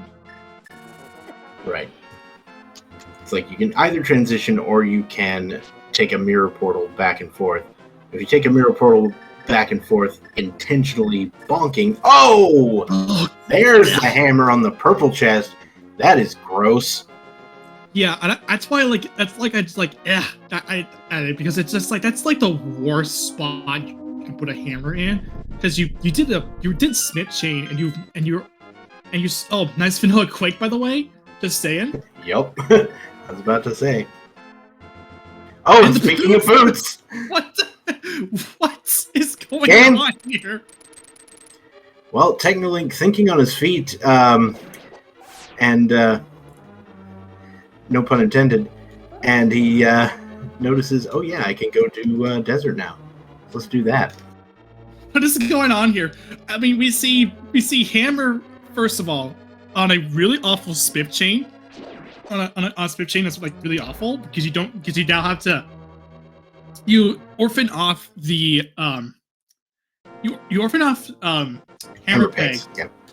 Right. It's like you can either transition or you can take a mirror portal back and forth. If you take a mirror portal back and forth, intentionally bonking, there's the hammer on the purple chest. That is gross. Yeah, that's why because it's just like that's like the worst spot you can put a hammer in, because you did Smith chain and you nice vanilla quake, by the way, just saying. Yep. I was about to say. Oh, and speaking of boots, what is going on here? Well, Technolink thinking on his feet, and no pun intended, and he notices, oh yeah, I can go to desert now. Let's do that. What is going on here? I mean, we see Hammer first of all on a really awful Spiff chain, on a Spiff chain that's like really awful because you now have to orphan off the you orphan off Hammer peg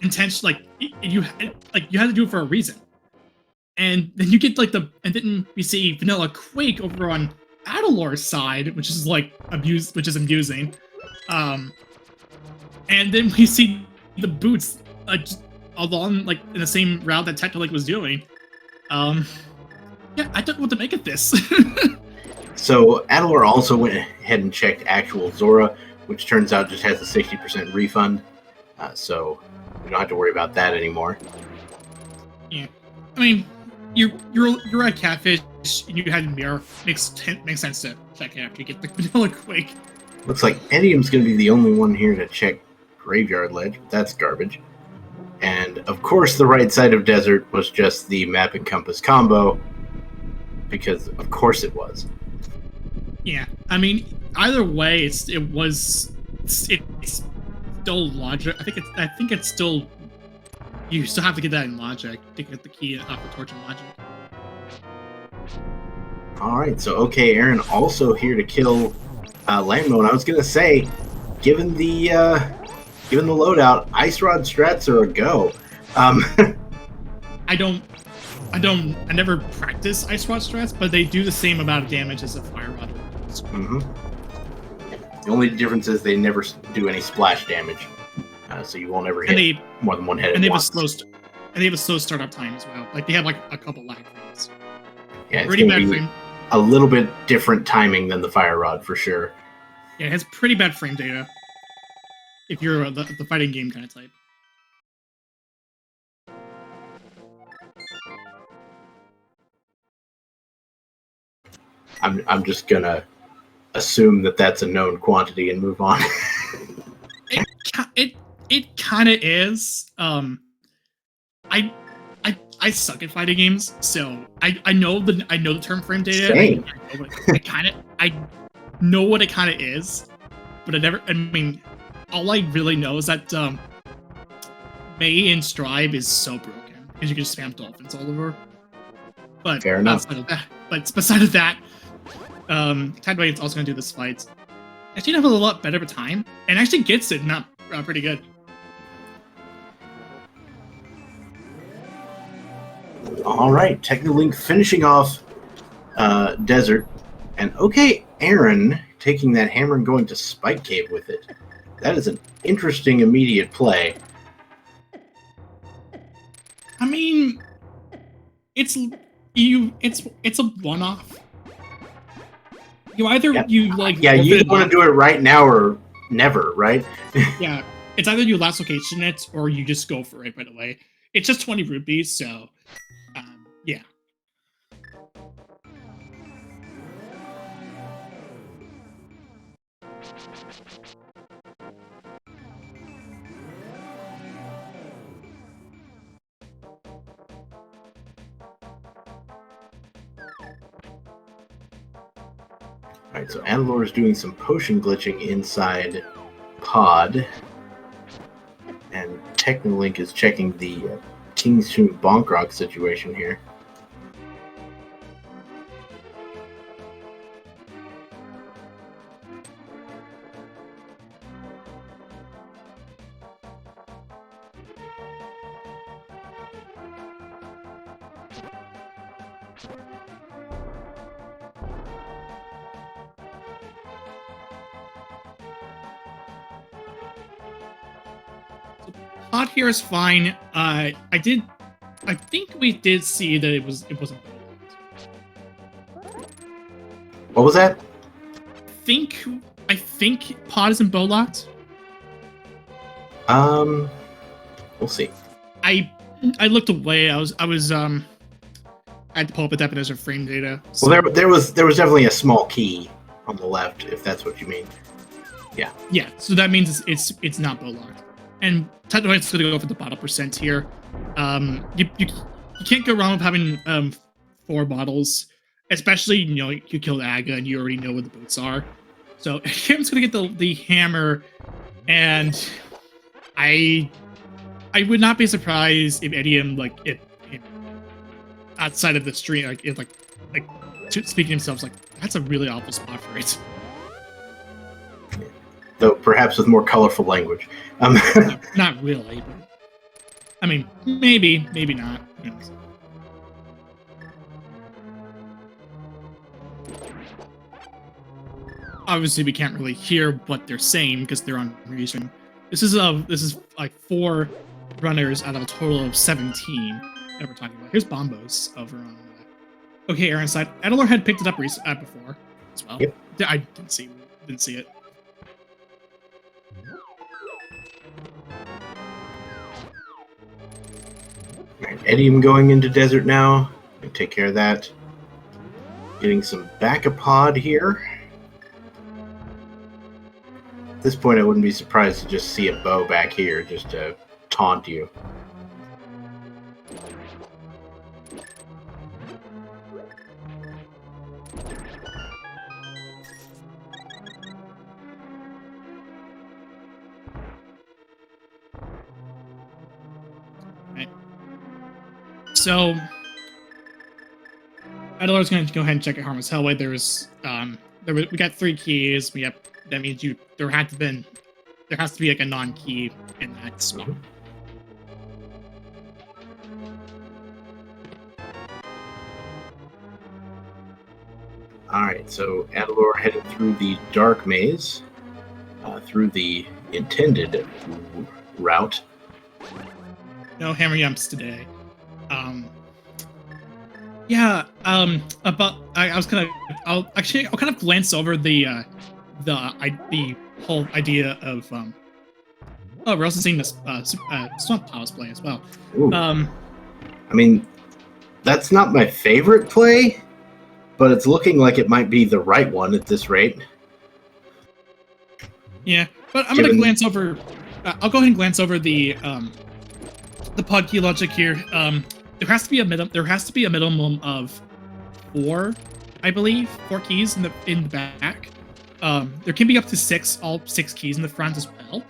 intentionally, you had to do it for a reason. And then you get and then we see Vanilla Quake over on Adelar's side, which is amusing. And then we see the boots along in the same route that Technolink was doing. Yeah, I don't know what to make of this. So Adelar also went ahead and checked actual Zora, which turns out just has a 60% refund. So we don't have to worry about that anymore. Yeah, I mean, you're at Catfish and you had Mirror. Makes sense to check it after you get the Vanilla Quake. Looks like Edium's going to be the only one here to check Graveyard Ledge. That's garbage. And of course, the right side of Desert was just the Map and Compass combo, because of course it was. Yeah, I mean, either way, it's still logic. I think it's still. You still have to get that in logic to get the key off the torch in logic. All right, so okay, Aaron also here to kill Lambo, and I was gonna say, given the loadout, Ice Rod strats are a go. I never practice Ice Rod strats, but they do the same amount of damage as a Fire Rod. Mm-hmm. The only difference is they never do any splash damage, so you won't ever hit more than one hit. And they have a slow startup time as well. Like they have a couple lag frames. Yeah, it's gonna be a little bit different timing than the Fire Rod for sure. Yeah, it has pretty bad frame data if you're the fighting game kind of type. I'm just gonna assume that that's a known quantity and move on. It kind of is. I suck at fighting games, so I know the term frame data. Same. I know what it kind of is, but I mean, all I really know is that May in Strive is so broken because you can spam dolphins all over. But fair enough. Beside of that, Tideway is also going to do this fight. Actually, have a lot better of a time, and actually gets it not pretty good. All right, Technolink finishing off Desert, and okay, Aaron taking that hammer and going to Spike Cave with it. That is an interesting immediate play. I mean, it's a one-off. You either you want to do it right now or never, right? Yeah, it's either you last location it or you just go for it right away. It's just 20 rupees, so yeah. Alright, so Adelor is doing some potion glitching inside Pod. And Technolink is checking the King's Tomb Bonk Rock situation here. Pod here is fine. I think we did see that it wasn't bow-locked. What was that? I think Pod isn't bow-locked. We'll see. I looked away. I had to pull up a definition of frame data. So. Well, there was definitely a small key on the left, if that's what you mean. Yeah. Yeah. So that means it's not bow-locked. And technically, it's going to go for the bottle percent here. You can't go wrong with having 4 bottles, especially you killed Aga and you already know what the boots are. So Kim's going to get the hammer, and I would not be surprised if Edium if outside of the stream speaking to himself that's a really awful spot for it. Though perhaps with more colorful language. Not really, but I mean, maybe not. Obviously, we can't really hear what they're saying because they're on region. This is 4 runners out of a total of 17 that we're talking about. Here's Bombos over on. Okay, Aaron's side. Adelor had picked it up before as well. Yep. I didn't see it. Edium going into desert now. Take care of that. Getting some back-a-pod here. At this point, I wouldn't be surprised to just see a bow back here just to taunt you. So, Adelor's going to go ahead and check at Harmless Hellway. We got 3 keys. That means there has to be a non-key in that spot. All right, so Adelor headed through the dark maze, through the intended route. No hammer yumps today. I'll kind of glance over the whole idea of we're also seeing this Swamp Palace play as well. Ooh. I mean, that's not my favorite play, but it's looking like it might be the right one at this rate. Yeah, but I'm gonna glance over. I'll go ahead and glance over the pod key logic here. There has to be a minimum of 4, I believe, 4 keys in the back. There can be up to all 6 keys in the front as well,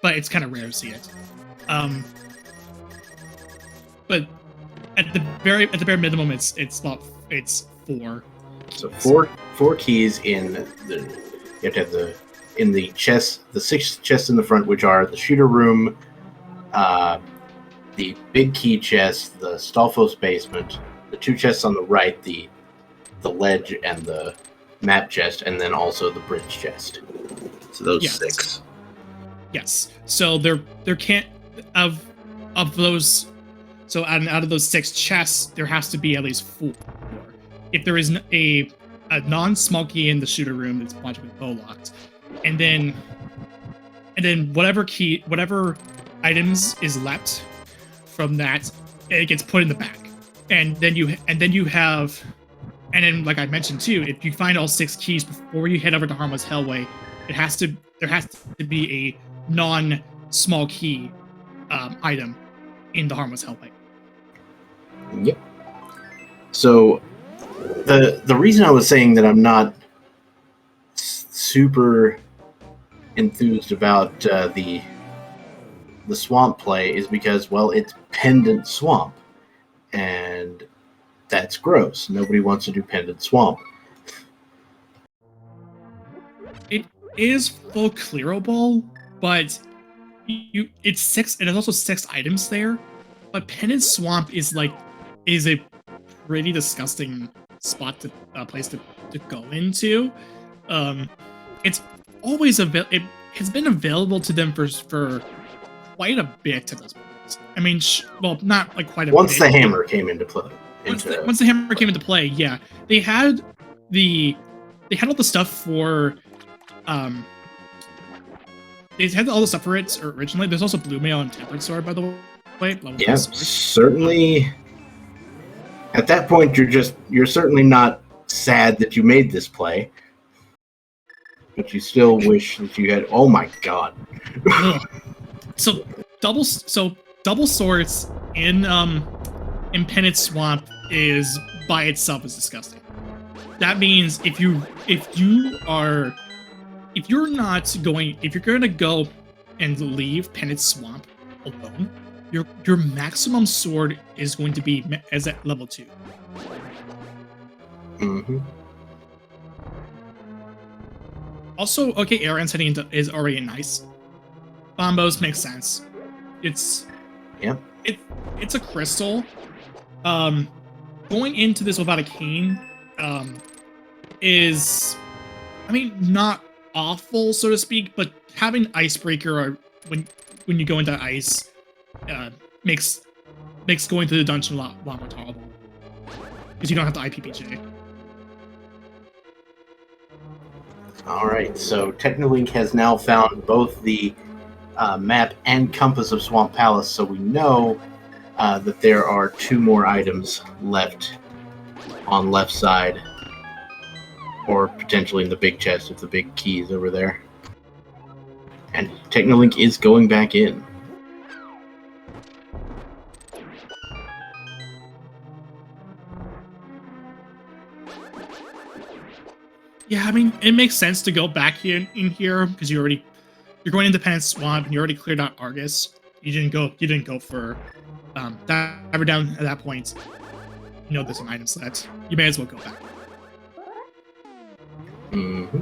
but it's kind of rare to see it. But at the bare minimum, it's 4. So four keys in the. You have to have in the chest, the 6 chests in the front, which are the shooter room, the big key chest, the Stalfos basement, the 2 chests on the right, the ledge and the map chest, and then also the bridge chest. So those 6. Yes. So there can't of those. So out of those 6 chests, there has to be at least 4. If there is a non-small key in the shooter room that's logically bow locked, and then whatever items is left from that, it gets put in the back, and then like I mentioned too, if you find all 6 keys before you head over to Harmless Hellway, there has to be a non-small key item in the Harmless Hellway. Yep. So the reason I was saying that I'm not super enthused about the swamp play is because, well, it's pendant swamp, and that's gross. Nobody wants to do pendant swamp. It is full clearable, but it's 6, and there's also 6 items there. But pendant swamp is a pretty disgusting spot place to go into. It's always it has been available to them for quite a bit at this point. I mean, well, not like quite a bit. Once the hammer came into play. Once the hammer came into play, yeah, they had all the stuff for they had all the stuff for it originally. There's also Blue Mail and Tempered Sword, by the way. Yeah, certainly. At that point, you're certainly not sad that you made this play, but you still wish that you had. Oh my god! So double swords in Pendant Swamp is by itself is disgusting. That means if you're gonna go and leave Pendant Swamp alone, your maximum sword is going to be as at level 2. Mm-hmm. Also, okay, Aaron's heading into is already nice. Bombos makes sense. It's a crystal. Going into this without a cane is, I mean, not awful, so to speak, but having Icebreaker when you go into ice makes going through the dungeon a lot more tolerable because you don't have to IPPJ. All right, so Technolink has now found both the map and compass of Swamp Palace, so we know that there are 2 more items left on left side, or potentially in the big chest with the big keys over there. And Technolink is going back in. Yeah, I mean, it makes sense to go back in here because you're going into Pendant Swamp and you already cleared out Argus. You didn't go for Diver Down at that point. You know there's an item set. You may as well go back. Mm-hmm.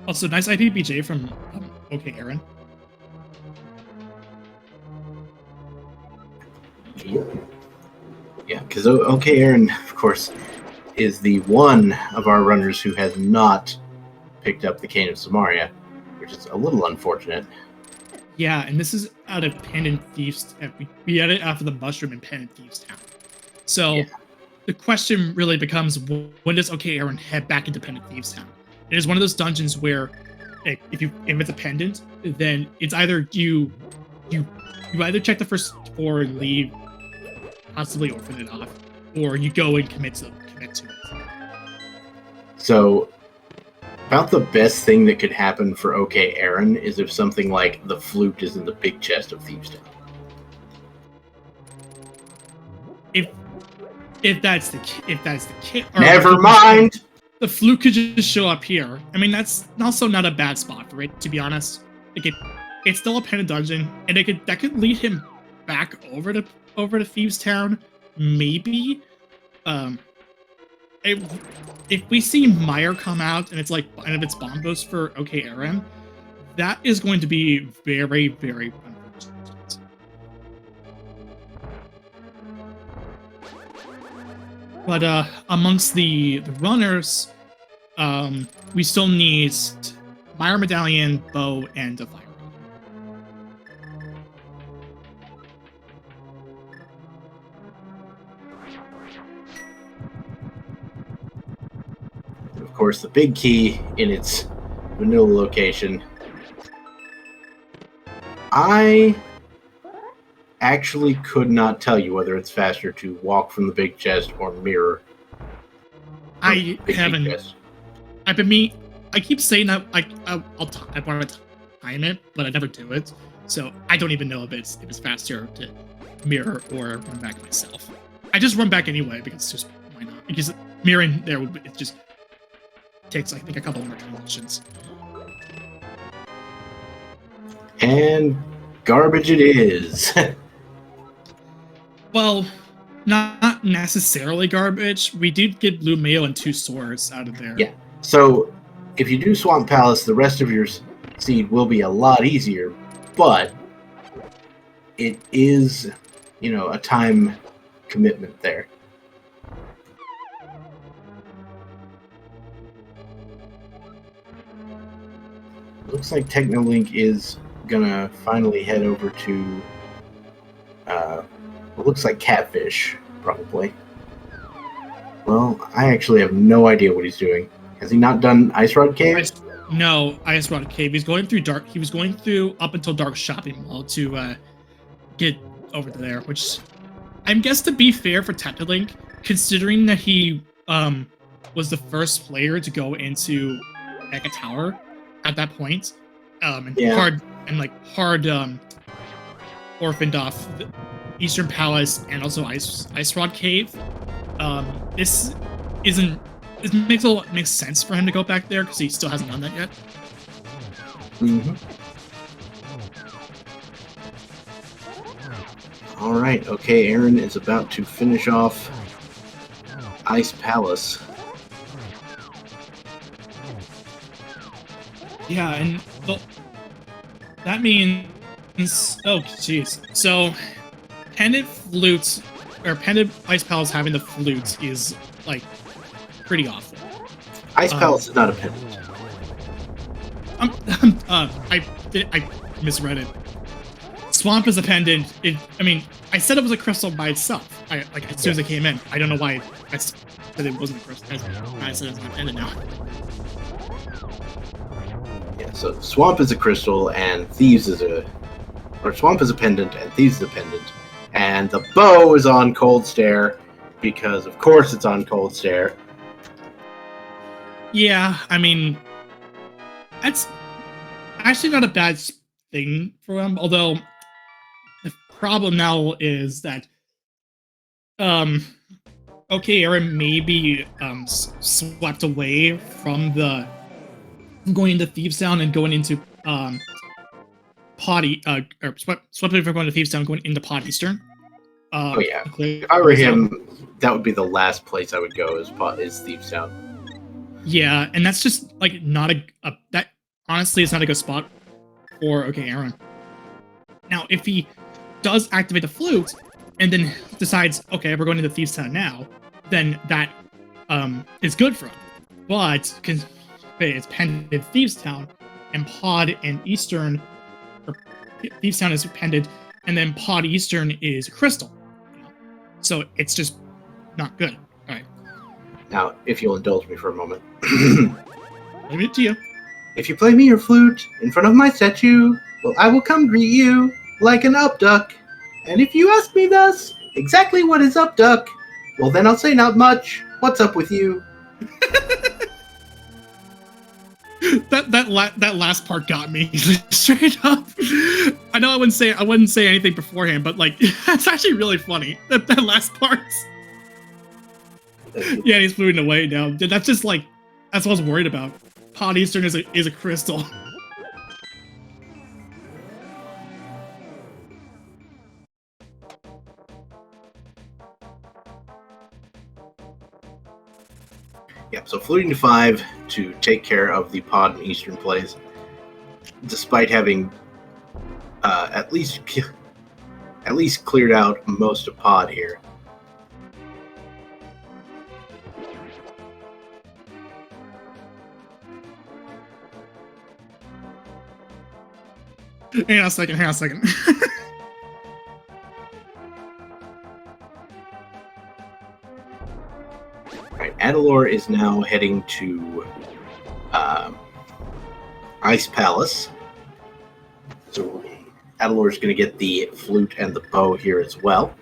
Also, nice IPBJ from OK Aaron. Yeah, because OK Aaron, of course, is the one of our runners who has not picked up the Cane of Samaria, which is a little unfortunate. Yeah, and this is out of Pendant Thieves. We had it after the mushroom in Pendant Thieves Town. So the question really becomes, when does OK Aaron head back into Pendant Thieves Town? It is one of those dungeons where if it's a pendant, then it's either you either check the first 4 and leave, possibly orphan it off, or you go and commit to it. So, about the best thing that could happen for OK Aaron is if something like the flute is in the big chest of Thieves Town. If that's the case, never mind. The flute could just show up here. I mean, that's also not a bad spot for it, to be honest. Like it's still a pendant dungeon, and that could lead him back over to Thieves Town, maybe. If we see Meyer come out and it's like one of its bombos for OK Aaron, that is going to be very, very unfortunate. But amongst the runners, we still need Meyer Medallion, Bow, and a Fire. Of course, the big key in its vanilla location. I actually could not tell you whether it's faster to walk from the big chest or mirror. I haven't. I keep saying that I want to time it, but I never do it. So I don't even know if it's faster mirror or run back myself. I just run back anyway because it's just why not? Because mirroring there would it just takes I think a couple more transitions. And garbage it is. Well, not necessarily garbage. We did get blue mayo and 2 swords out of there. Yeah. So if you do Swamp Palace, the rest of your seed will be a lot easier, but it is, a time commitment there. Looks like Technolink is gonna finally head over to it looks like Catfish, probably. Well, I actually have no idea what he's doing. Has he not done Ice Rod Cave? No, Ice Rod Cave. He's going through Dark. He was going through up until Dark Shopping Mall to get over to there, which I guess to be fair for Technolink, considering that he was the first player to go into Mecha Tower at that point, and hard orphaned off the Eastern Palace and also Ice Rod Cave. This isn't. It makes sense for him to go back there because he still hasn't done that yet. Mm-hmm. All right. Okay, Aaron is about to finish off Ice Palace. Yeah, and that means. Oh, jeez. So, Pendant Flute, or Pendant Ice Palace having the flute is, like, pretty awful. Ice Palace is not a pendant. I misread it. Swamp is a pendant. I said it was a crystal by itself. As soon as it came in. I don't know why I said it wasn't a crystal. I said it's not a pendant now. Yeah, so Swamp is a crystal, and Thieves is Swamp is a pendant, and Thieves is a pendant. And the bow is on Cold Stare, because of course it's on Cold Stare. Yeah, that's actually not a bad thing for him, although the problem now is that Aaron may be swept away from going into Thieves Town and going into swept away from going to Thieves Town, going into Pod Eastern. If I were him, that would be the last place I would go is Thieves Town. Yeah, and that's just not that honestly is not a good spot for Aaron. Now, if he does activate the flute and then decides, okay, we're going to Thieves Town now, then that is good for him. But because it's pendant Thieves Town and Pod and Eastern, or Thieves Town is pendant, and then Pod Eastern is crystal. So it's just not good. All right. Now, if you'll indulge me for a moment. Leave it to you. If you play me your flute in front of my statue, well, I will come greet you like an upduck. And if you ask me thus, exactly what is upduck, well, then I'll say not much. What's up with you? That last part got me straight up. I know I wouldn't say anything beforehand, but that's actually really funny. That last part. Yeah, he's floating away now. That's just that's what I was worried about. Pod Eastern is a crystal. Yeah, so fluting to 5 to take care of the Pod and Eastern plays, despite having at least cleared out most of Pod here. Hang on a second. Alright, Adalor is now heading to Ice Palace. So Adalor is going to get the flute and the bow here as well.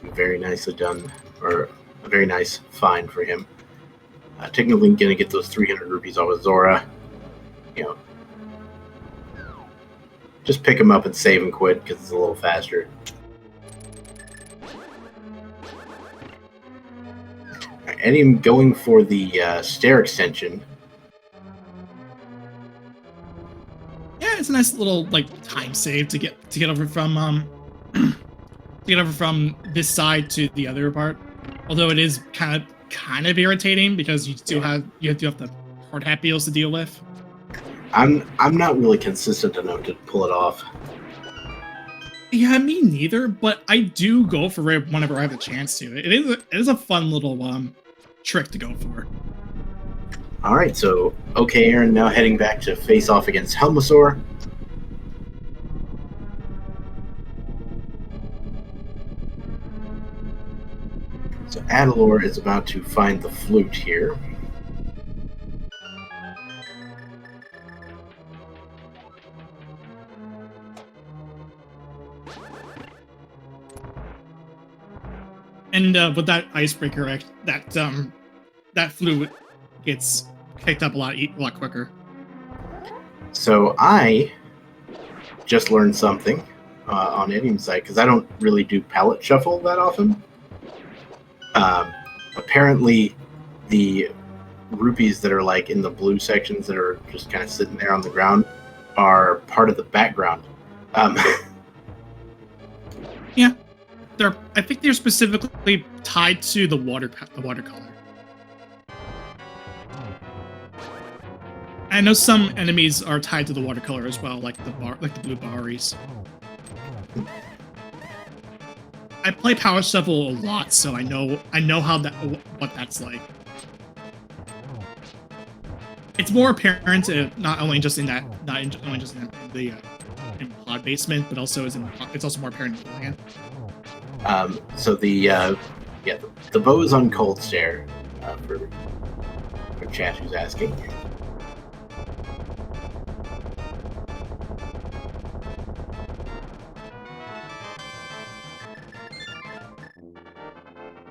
Very nicely done, or a very nice find for him. Technically going to get those 300 rupees off of Zora. Just pick him up and save and quit because it's a little faster. Eddie going for the stair extension. Yeah, it's a nice little like time save to get over from to get over from this side to the other part. Although it is kind of irritating because you still have the hard hat beals to deal with. I'm not really consistent enough to pull it off. Yeah, me neither, but I do go for it whenever I have a chance to. It is a fun little trick to go for. All right, so okay, Aaron now heading back to face off against Helmasaur. So Adalor is about to find the flute here. And with that icebreaker, that flute gets picked up a lot quicker. So I just learned something on Idiom's site because I don't really do palette shuffle that often. Apparently, the rupees that are like in the blue sections that are just kind of sitting there on the ground are part of the background. Yeah. I think they're specifically tied to the watercolor. I know some enemies are tied to the watercolor as well, like the blue Baris. I play Power Shuffle a lot, so I know what that's like. It's more apparent not only just in the in pod basement, but also it's also more apparent in the land. So the bow is on cold stare for chat who's asking.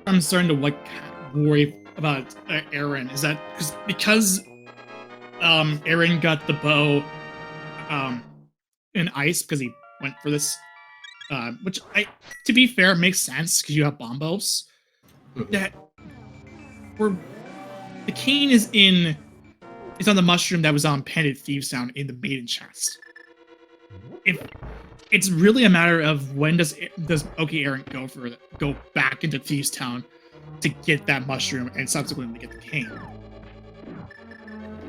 I'm starting to worry about Aaron. Is that because Aaron got the bow in ice because he went for this, which to be fair makes sense because you have bombos. Mm-hmm. That the cane is on the mushroom that was on Pendant Thieves down in the maiden chest. If it's really a matter of when does Aaron go back into Thieves Town to get that mushroom and subsequently get the cane.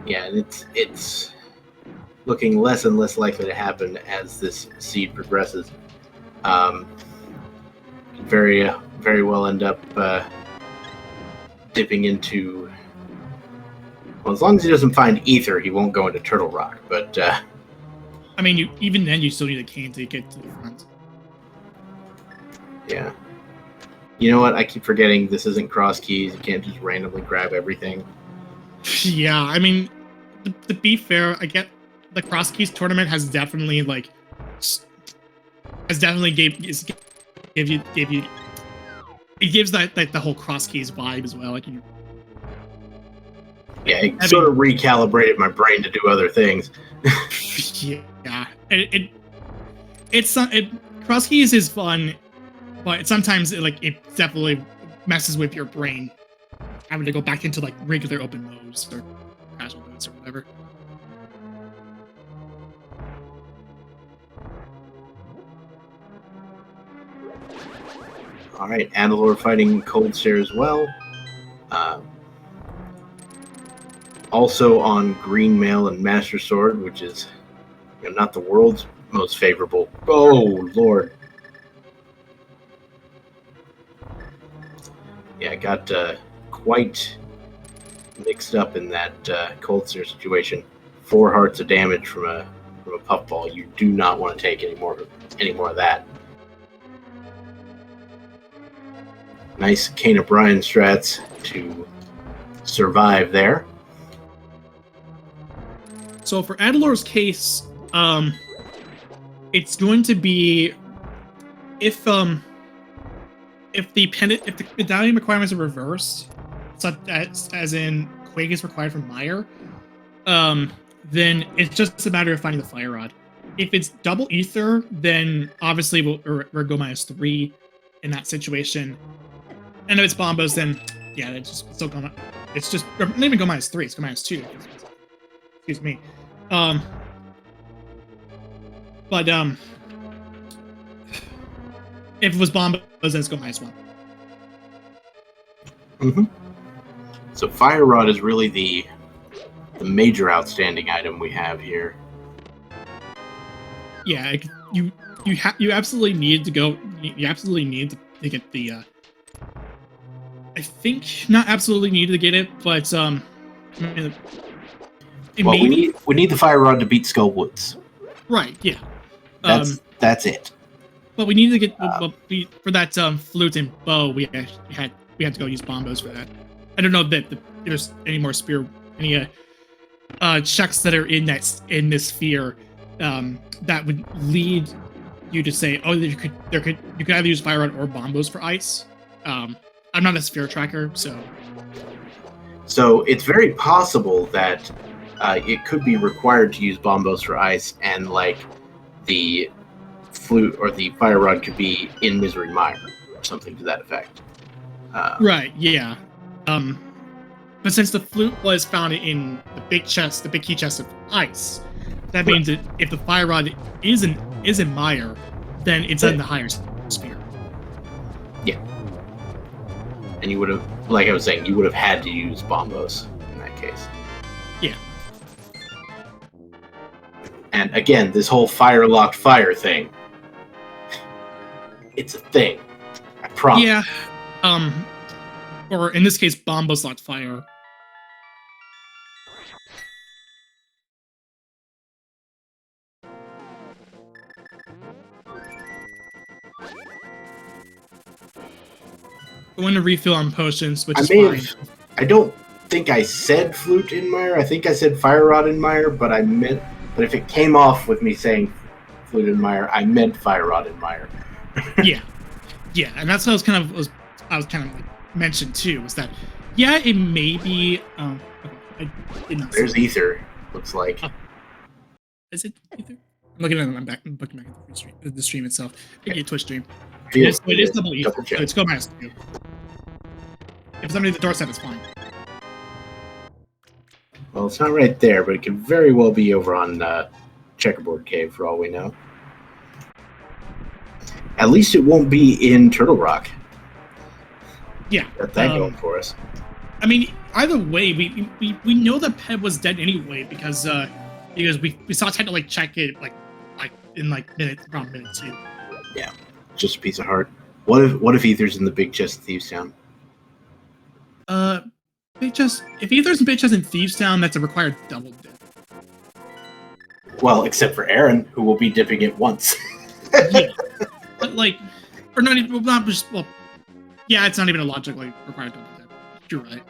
Yeah, it's looking less and less likely to happen as this seed progresses. Very well end up dipping into. Well, as long as he doesn't find ether, he won't go into Turtle Rock. But I mean, even then, you still need a cane to get to the front. Yeah. You know what? I keep forgetting this isn't cross keys. You can't just randomly grab everything. Yeah, I mean, to be fair, I get the cross keys tournament has definitely gave you it gives that the whole cross keys vibe as well. Yeah, it sort of recalibrated my brain to do other things. Yeah, cross keys is fun, but sometimes it definitely messes with your brain having to go back into regular open modes or casual modes or whatever. All right, Andalor fighting Cold Stare as well. Also on Green Mail and Master Sword, which is not the world's most favorable. Oh, Lord. Yeah, I got quite mixed up in that Cold Stare situation. 4 hearts of damage from a puffball. You do not want to take any more of that. Nice Kane O'Brien strats to survive there. So for Adalor's case, it's going to be if the medallion requirements are reversed, such as in Quake is required from Meyer, then it's just a matter of finding the fire rod. If it's double ether, then obviously we'll go -3 in that situation. And if it's bombos, then yeah, it's just still going. It's just not even go -3. It's go -2. Excuse me. Um, but if it was bombos, then it's go -1. Mm-hmm. So Fire Rod is really the major outstanding item we have here. Yeah, you absolutely need to go. You absolutely need to get the. I think not absolutely need to get it, but I mean, Well, maybe we need the Fire Rod to beat Skullwoods. right. Yeah. That's it. But we need to get for that flute and bow. We had to go use bombos for that. I don't know that there's any more checks that are in this sphere that would lead you to say, oh, you could either use fire rod or bombos for ice. I'm not a sphere tracker, so it's very possible that it could be required to use bombos for ice, and like the flute or the fire rod could be in Misery Mire or something to that effect. Right, yeah. But since the flute was found in the big key chest of ice, that means that if the fire rod is in Mire, then it's in the higher sphere. Yeah. And you would have, like I was saying, you would have had to use bombos in that case. Yeah. And again, this whole fire-locked fire thing, it's a thing. I promise. Yeah. Or in this case, bombos locked fire. Going to refill on potions, which is fine. I don't think I said flute in Mire. I think I said fire rod in Mire, but if it came off with me saying flute in Mire, I meant fire rod in Mire. Yeah, and that's what I was kind of like mentioned too. Was that it may be? Okay, I did not. There's Ether. Looks like. Is it Ether? I'm looking at it. I'm looking back at the stream itself. Okay, Twitch stream. Yeah, it is double Ether. So it's go -2. If it's underneath the doorstep, it's fine. Well, it's not right there, but it could very well be over on Checkerboard Cave, for all we know. At least it won't be in Turtle Rock. Yeah. Got that going for us. I mean, either way, we know that Ped was dead anyway because we saw Ted like check it like in around minute 2. Yeah, just a piece of heart. What if Ether's in the big chest of Thieves Town? Big chest. If Ether's in big chest in Thieves Town, that's a required double dip. Well, except for Aaron, who will be dipping it once. Yeah, but or not even it's not even a logically required double dip. You're right.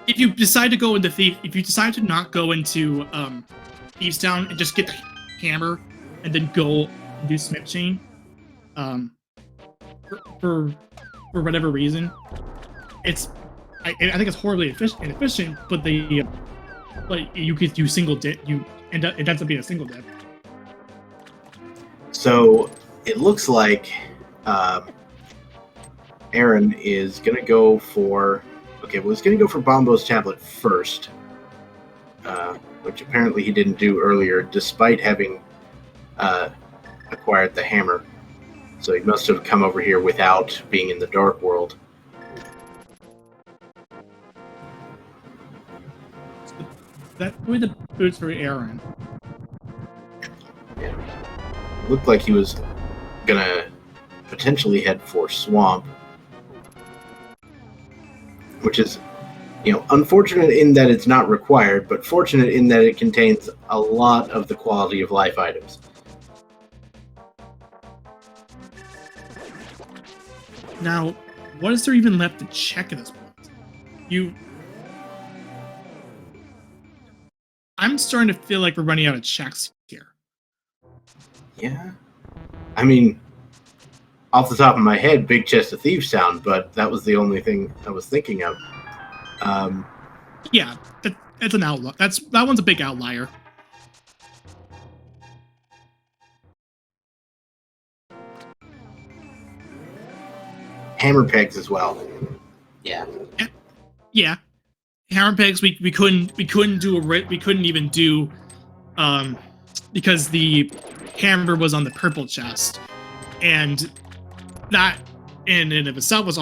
If you decide to go into if you decide to not go into Thieves Town and just get the hammer and then go and do Smith Chain, for whatever reason, I think it's horribly inefficient, but you could do single dip. It ends up being a single dip. So it looks like Aaron is gonna go for he's gonna go for Bombo's tablet first, which apparently he didn't do earlier, despite having acquired the hammer. So he must have come over here without being in the Dark World. That were the boots for Aaron. Yeah. Looked like he was gonna potentially head for Swamp, which is, unfortunate in that it's not required, but fortunate in that it contains a lot of the quality of life items. Now, what is there even left to check at this point? I'm starting to feel like we're running out of checks here. Yeah. I mean, off the top of my head, Big Chest of Thieves Town, but that was the only thing I was thinking of. Yeah, that's an outlier. That one's a big outlier. Hammer pegs as well. Yeah. Yeah, hammer pegs we couldn't even do because the hammer was on the purple chest, and that in and of itself was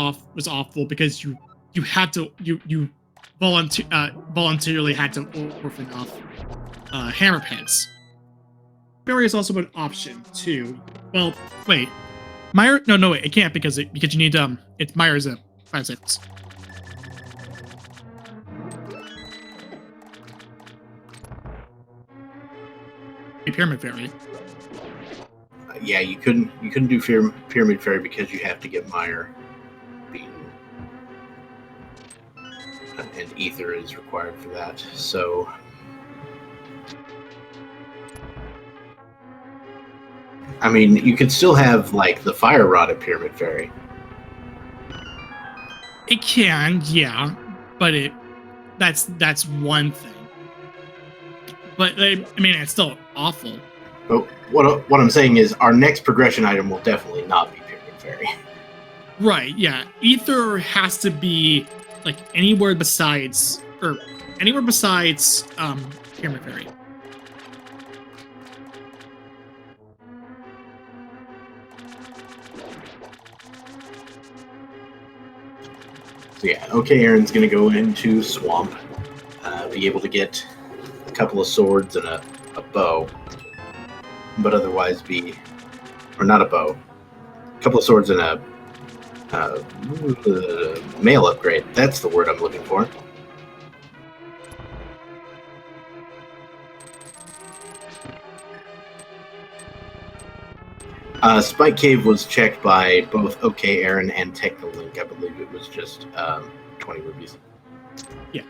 awful because you had to you voluntarily had to orphan off hammer pegs. Fairy is also an option too. Well, wait, Meyer? No, wait, it can't because you need it's Meyer's a 5/6. Pyramid Fairy. Yeah, you couldn't do Pyramid Fairy because you have to get Meyer beaten, and Ether is required for that. So, I mean, you could still have like the Fire Rod at Pyramid Fairy. It can, yeah, but that's one thing. But I mean, it's still awful. But what I'm saying is, our next progression item will definitely not be Pyramid Fairy. Right? Yeah, Ether has to be like anywhere besides Pyramid Fairy. So yeah, okay, Aaron's gonna go into Swamp, be able to get a couple of swords and a bow, but otherwise or not a bow, a couple of swords and a mail upgrade. That's the word I'm looking for. Spike Cave was checked by both OK Aaron and Technolink. I believe it was just 20 rupees. Yeah.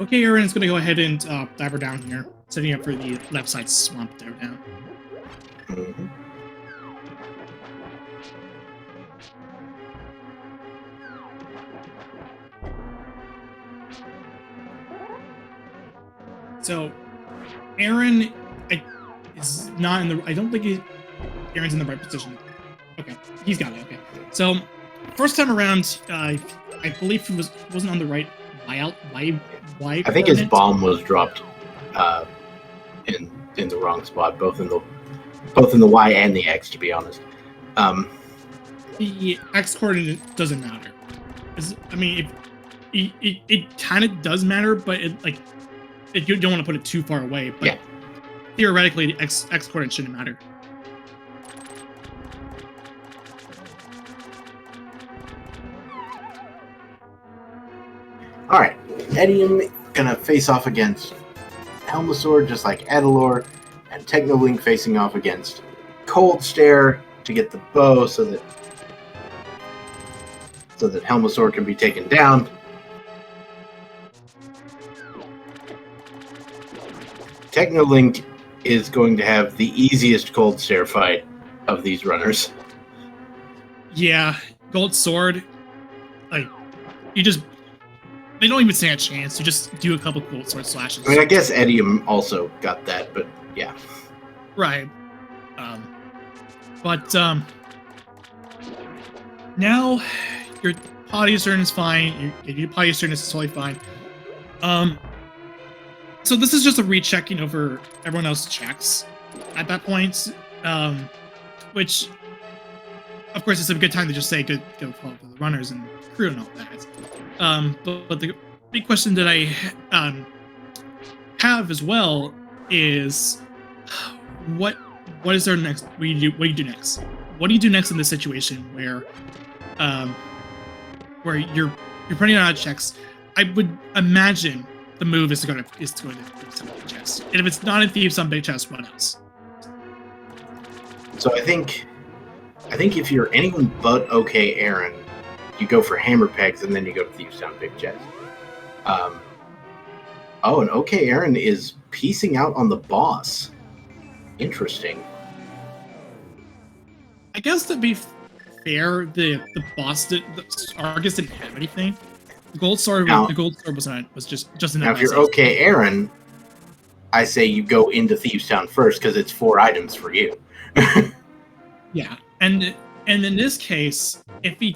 OK Aaron is going to go ahead and dive her down here, setting up for the left side swamp there now. Mm-hmm. So, Aaron is not in the. I don't think Aaron's in the right position. Okay, he's got it. Okay, so first time around, I believe he wasn't on the right Y. I think his bomb was dropped in the wrong spot, both in the Y and the X. To be honest, the X coordinate doesn't matter. I mean, it kind of does matter, but you don't want to put it too far away. But yeah. Theoretically, the X coordinate shouldn't matter. All right, Edium gonna face off against Helmasaur, just like Adalor, and Technolink facing off against Cold Stare to get the bow, so that Helmasaur can be taken down. Technolink is going to have the easiest Cold Stare fight of these runners. Yeah, Gold Sword, like they don't even stand a chance. You just do a couple Cold Sword slashes. I mean, I guess Edium also got that, but yeah. Right. But now your Potty turn is fine. Your Potty turn is totally fine. So this is just a rechecking over everyone else's checks at that point, which, of course, it's a good time to just say go follow the runners and crew and all that. But the big question that I have as well is what is there next? What do you do next? What do you do next in this situation where you're running out of checks? I would imagine the move is to go to Big Chest. And if it's not in Thieves on Big Chest, what else? So I think if you're anyone but OK Aaron, you go for Hammer Pegs and then you go to Thieves Town Big Chest. And OK Aaron is piecing out on the boss. Interesting. I guess to be fair, the boss Argus didn't have anything. The gold sword was just an. Now, if you're OK Aaron, I say you go into Thieves Town first because it's 4 items for you. Yeah, and And in this case, if he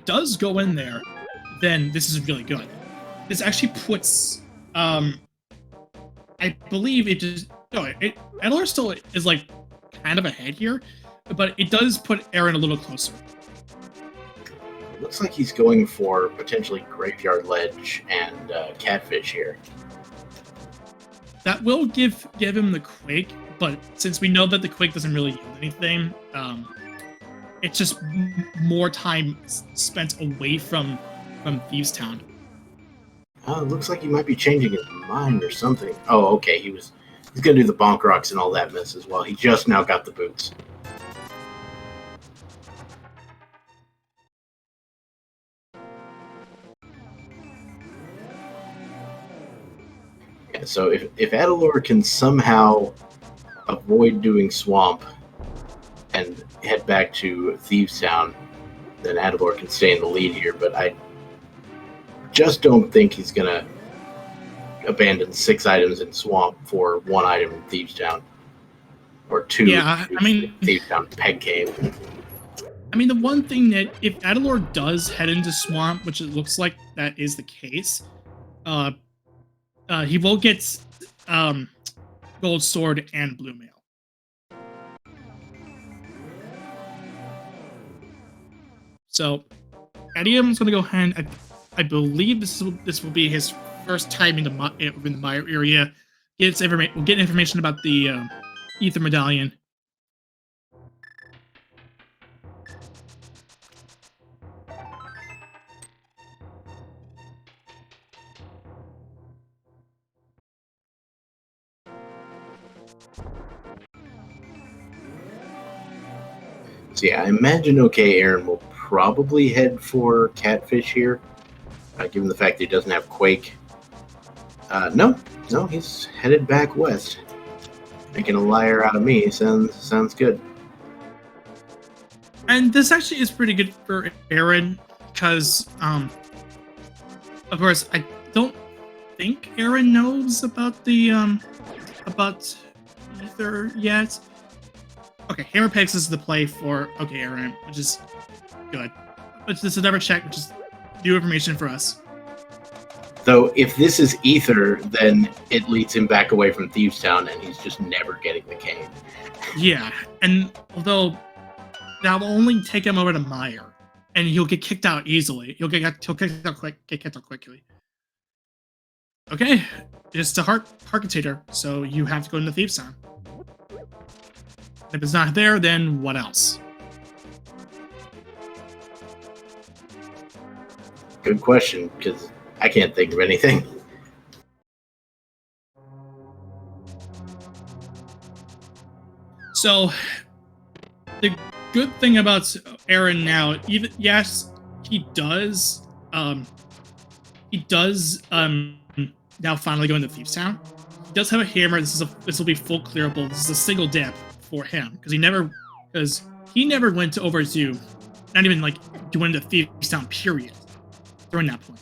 does go in there, then this is really good. This actually puts, I believe it just Adler still is like kind of ahead here, but it does put Aaron a little closer. Looks like he's going for potentially Graveyard Ledge and Catfish here. That will give him the Quake, but since we know that the Quake doesn't really yield anything, it's just more time spent away from Thieves Town. It looks like he might be changing his mind or something. Oh, okay, he's gonna do the bonk rocks and all that mess as well. He just now got the boots. Yeah, so if Adalor can somehow avoid doing Swamp and head back to Thieves Town, then Adalor can stay in the lead here, but I just don't think he's gonna abandon 6 items in Swamp for 1 item in Thieves Town. Or 2 Thieves Town Peg Cave. I mean, the one thing that if Adalor does head into Swamp, which it looks like that is the case, he will get Gold Sword and Blue Mail. So, Adium's going to go ahead. I believe this will be his first time in the Mire area. We'll get information about the Ether Medallion. So yeah, I imagine Aaron will probably head for Catfish here, given the fact that he doesn't have Quake. No, he's headed back west. Making a liar out of me sounds good. And this actually is pretty good for Aaron because, of course, I don't think Aaron knows about the about Ether yet. Okay, Hammer Pegs is the play for Aaron, which is good. But this is another check, which is new information for us. So if this is Ether, then it leads him back away from Thieves Town, and he's just never getting the cane. Yeah, and although that will only take him over to Mire, and he'll get kicked out easily. He'll get kicked out quickly. Okay, it's a heart container, so you have to go into Thieves Town. If it's not there, then what else? Good question, because I can't think of anything. So, the good thing about Aaron now, even yes, he does now finally go into Thieves Town. He does have a hammer. This will be full clearable. This is a single dip for him because he never went over to not even like to into Thieves Town period during that point.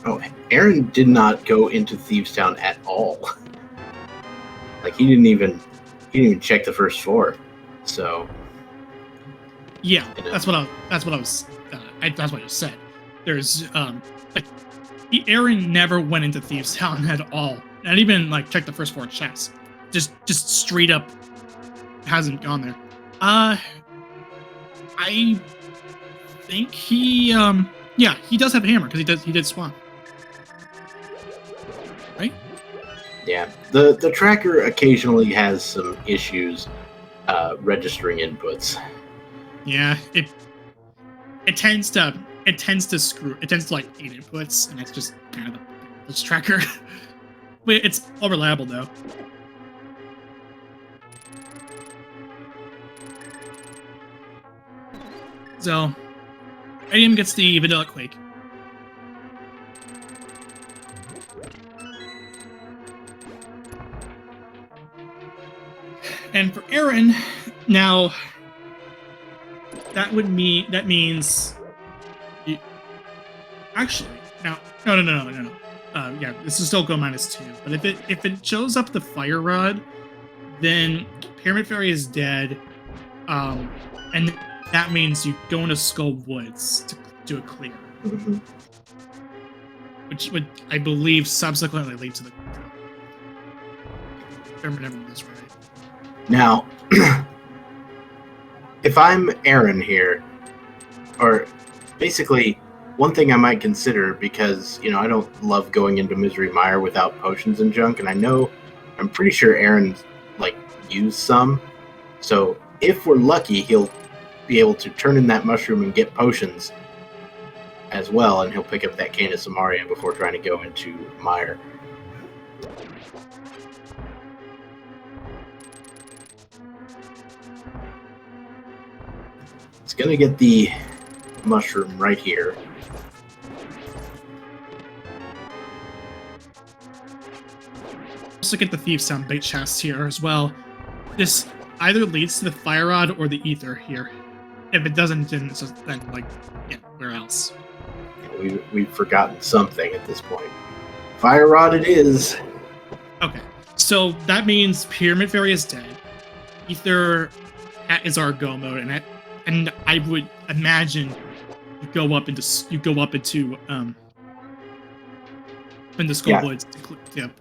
Oh, Aaron did not go into Thieves Town at all. Like he didn't even check the first floor. So yeah, that's what I just said. There's Aaron never went into Thieves Town at all. Not even like checked the first floor chests. Just straight up hasn't gone there. I think he does have a hammer because he did Swamp. Right? Yeah. The tracker occasionally has some issues registering inputs. Yeah, it tends to like 8 inputs, and it's just kind of this tracker. It's all reliable though. So, Adium gets the Vanilla Quake. And for Aaron, now that means actually No. Yeah, this is still go -2. But if it shows up the fire rod, then Pyramid Fairy is dead. And that means you go into Skull Woods to do a clear. Mm-hmm. Which would, I believe, subsequently lead to the. If I remember this right. Now, if I'm Aaron here, or basically, one thing I might consider, because, you know, I don't love going into Misery Mire without potions and junk, and I'm pretty sure Aaron, like, used some. So, if we're lucky, he'll be able to turn in that mushroom and get potions as well, and he'll pick up that cane of Samaria before trying to go into Mire. It's going to get the mushroom right here. Let's look at the Thieves Town bait chest here as well. This either leads to the fire rod or the ether here. If it doesn't, then it's just, then, like, yeah, where else? We've forgotten something at this point. Fire rod it is. Okay, so that means Pyramid Fairy is dead. Ether is our go mode, and I would imagine you go up into Skull Woods to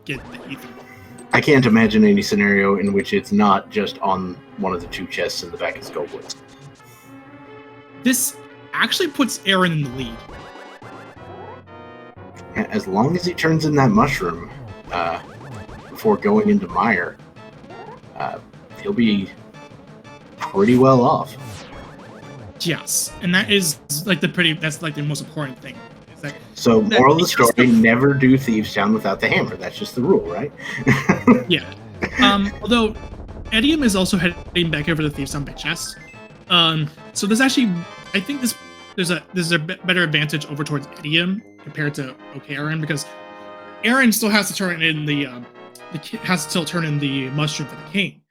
get the ether. I can't imagine any scenario in which it's not just on one of the two chests in the back of Skull Woods. This actually puts Aaron in the lead. As long as he turns in that mushroom before going into Mire, he'll be pretty well off. Yes, and that's like the most important thing. So, moral of the story, never do Thieves Town without the hammer. That's just the rule, right? Yeah. Although, Edium is also heading back over to the Thieves Town bait chest. So there's actually, I think there's a better advantage over towards Edium compared to Aaron, because Aaron still has to turn in the mushroom for the cane.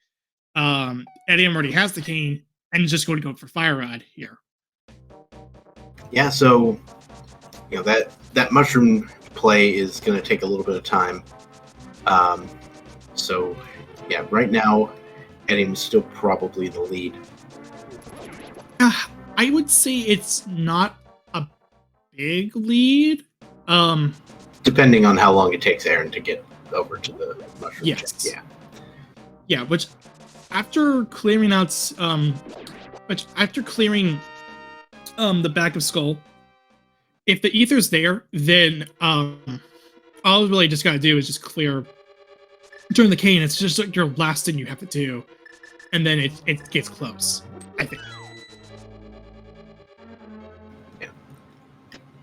Edium already has the cane and is just going to go for Fire Rod here. Yeah, so you know that mushroom play is going to take a little bit of time. So yeah, right now Edium's still probably the lead. I would say it's not a big lead. Depending on how long it takes Aaron to get over to the mushroom. Yes. Check. Yeah, which after clearing out the back of Skull, if the ether's there, then all really just gotta do is just turn the cane. It's just like your last thing you have to do, and then it gets close, I think.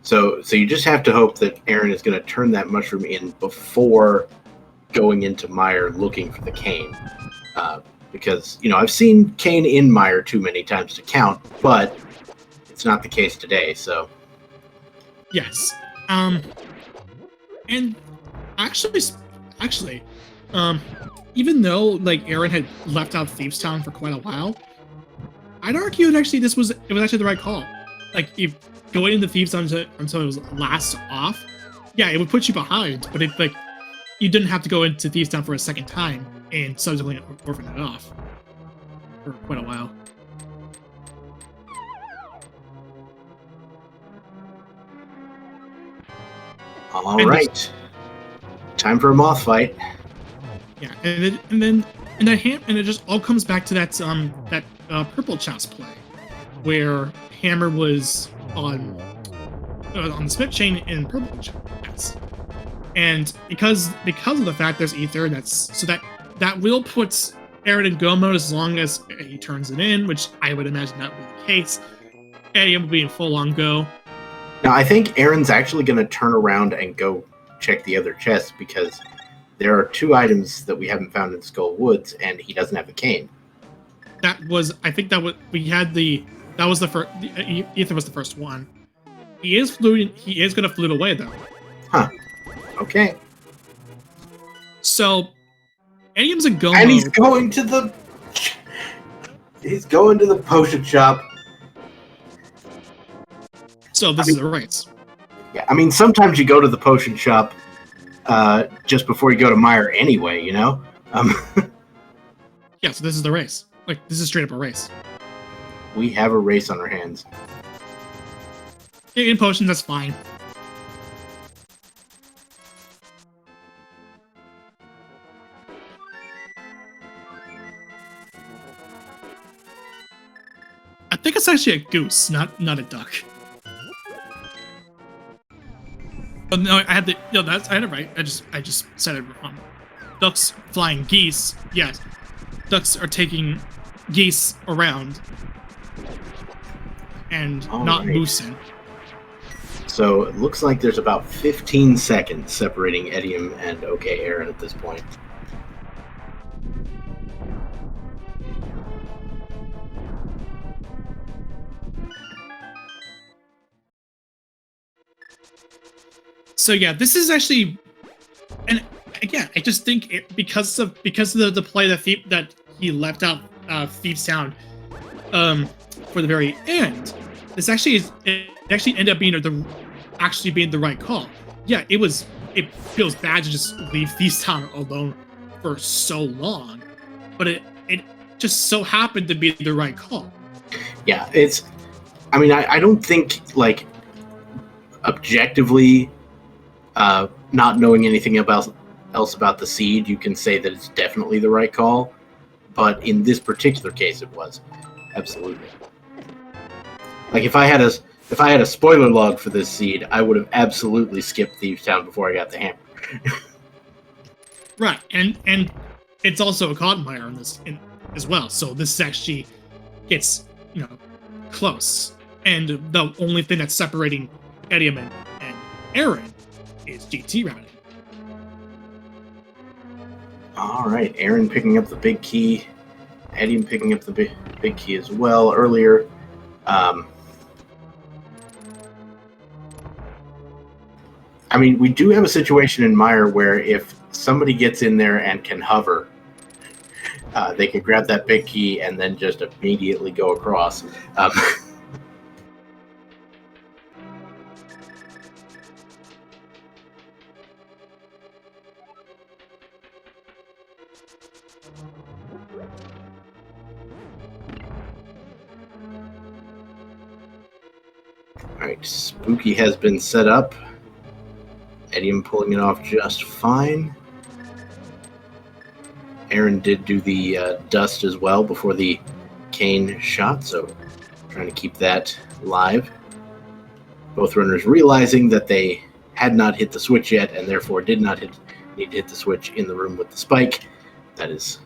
So you just have to hope that Aaron is going to turn that mushroom in before going into Mire looking for the cane. Because, you know, I've seen cane in Mire too many times to count, but it's not the case today, so. Yes. And actually, even though, like, Aaron had left out Thieves Town for quite a while, I'd argue that actually it was actually the right call. Like, if going into Thieves Town until it was last off, yeah, it would put you behind, but if, like, you didn't have to go into Thieves Town for a second time and subsequently orphan it off for quite a while. All right. Time for a moth fight. Yeah, and it just all comes back to that purple chest play, where Hammer was on the Smith chain in purple chest, and because of the fact there's ether, that will put Aaron in go mode as long as he turns it in, which I would imagine that would be the case. Eddie will be in full on go. Now I think Aaron's actually going to turn around and go check the other chest, because there are two items that we haven't found in Skull Woods, and he doesn't have a cane. Ether was the first. Ether was the first one. He is going to flute away though. Huh. Okay. So, Edium's a go and mode. He's going to the potion shop. So this is a race. Yeah, I mean, sometimes you go to the potion shop just before you go to Meyer anyway, you know? Yeah, so this is the race. Like, this is straight up a race. We have a race on our hands. In potions, that's fine. I think it's actually a goose, not a duck. Oh no, I had it right. I just said it wrong. Ducks flying geese. Yes, ducks are taking geese around and not moosing. So it looks like there's about 15 seconds separating Edium and OK Aaron at this point. So yeah, this is actually, and again, I just think because of the play that he left out Thieves Town for the very end, this actually ended up being the right call. Yeah, it feels bad to just leave Thieves Town alone for so long, but it just so happened to be the right call. Yeah, I mean, I don't think, like, objectively, not knowing anything else about the seed, you can say that it's definitely the right call. But in this particular case, it was absolutely. Like, if I had a spoiler log for this seed, I would have absolutely skipped Thieves Town before I got the hammer. Right, and it's also a Cottonmire in this as well. So this actually gets close, and the only thing that's separating Edium and Aaron is GT routing. All right, Aaron picking up the big key, Edium picking up the big key as well earlier. I mean, we do have a situation in Meyer where if somebody gets in there and can hover, they can grab that big key and then just immediately go across. Alright, Spooky has been set up. Edium pulling it off just fine. Aaron did do the dust as well before the cane shot, so trying to keep that live. Both runners realizing that they had not hit the switch yet and therefore did not need to hit the switch in the room with the spike. That is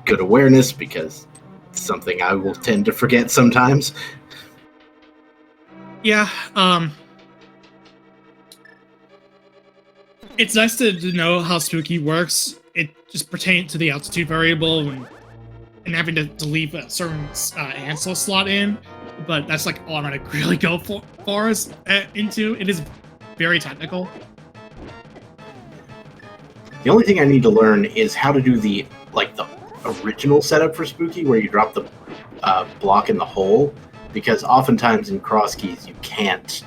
good awareness because it's something I will tend to forget sometimes. Yeah, it's nice to know how Spooky works. It just pertains to the altitude variable and having to leave a certain answer slot in, but that's like all I'm gonna really go for us into. It is very technical. The only thing I need to learn is how to do the original setup for Spooky, where you drop the block in the hole, because oftentimes in cross keys you can't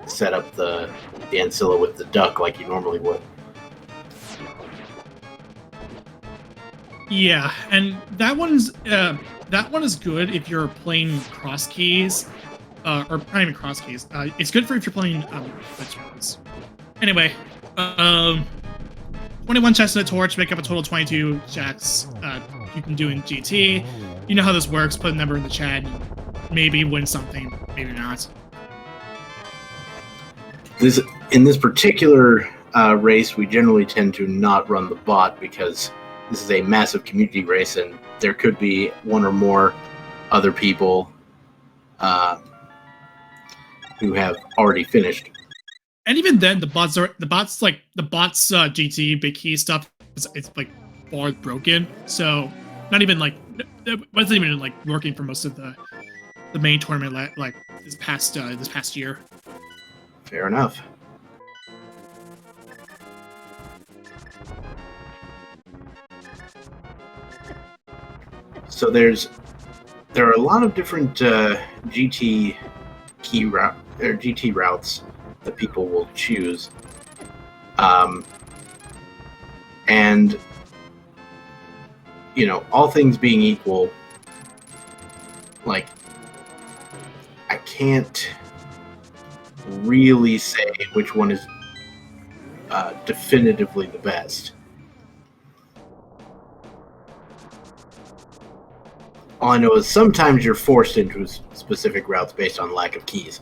set up the ancilla with the duck like you normally would. Yeah, and that one is good if you're playing cross keys, or not even cross keys. It's good for if you're playing switches. Anyway, 21 chests in a torch make up a total of 22 checks. You can do in GT. You know how this works. Put a number in the chat. Maybe win something, maybe not. In this particular race, we generally tend to not run the bot because this is a massive community race, and there could be one or more other people who have already finished. And even then, the bots GT big key stuff. It's like far broken, so not even like it wasn't even like working for most of the main tournament like this past year. Fair enough. So there are a lot of different GT key routes that people will choose. And, you know, all things being equal, like, I can't really say which one is definitively the best. All I know is sometimes you're forced into specific routes based on lack of keys.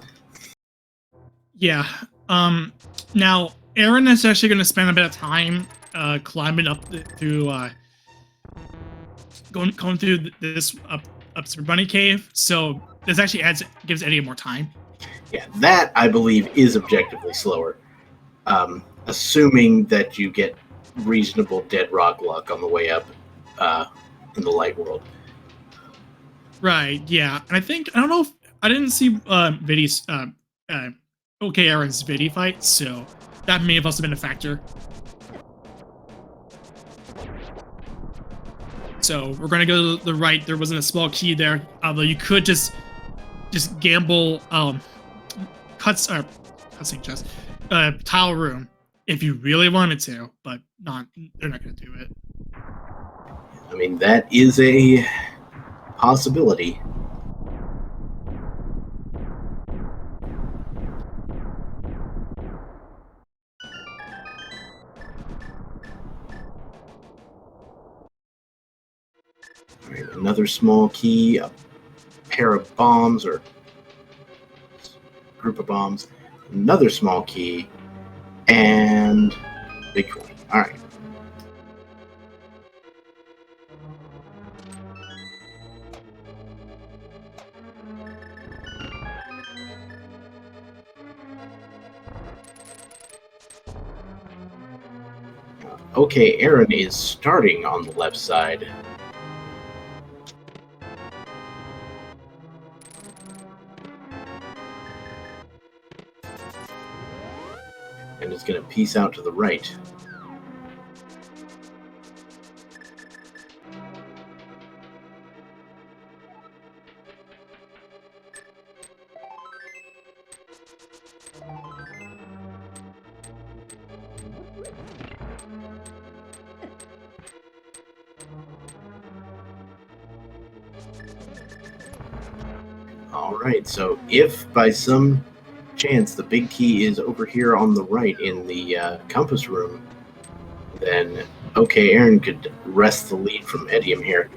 Yeah. Now, Aaron is actually going to spend a bit of time climbing up to going through this up to Bunny Cave. So this actually gives Eddie more time. Yeah, that I believe is objectively slower. Assuming that you get reasonable dead rock luck on the way up in the light world. Right, yeah. And I don't know if I didn't see Vidi's OK Aaron's Vidi fight, so that may have also been a factor. So we're gonna go to the right. There wasn't a small key there, although you could just gamble cutscene chest tile room if you really wanted to, but they're not gonna do it. I mean, that is a possibility. All right, another small key, a pair of bombs or group of bombs, another small key, and big 20. All right. Okay, Aaron is starting on the left side. And is going to piece out to the right. Alright, so if by some chance the big key is over here on the right in the compass room, then okay, Aaron could wrest the lead from Edium here.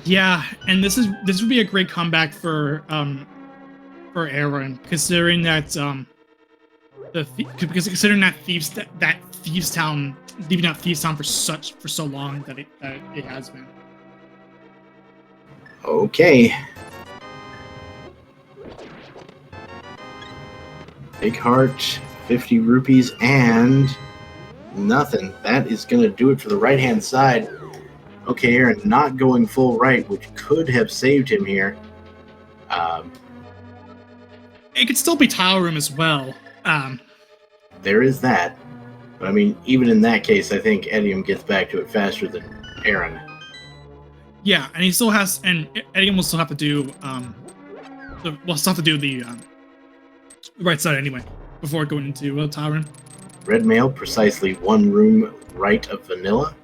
Yeah, and this would be a great comeback for Aaron, considering that considering that Thieves Town, leaving out Thieves Town for so long that it has been. Okay. Big heart, 50 rupees, and nothing. That is going to do it for the right-hand side. Okay, Aaron not going full right, which could have saved him here. It could still be tile room as well. There is that. But I mean, even in that case, I think Edium gets back to it faster than Aaron. Yeah, and he still has, and Edium will still have to do, the right side anyway before going into tile room. Red mail, precisely one room right of vanilla.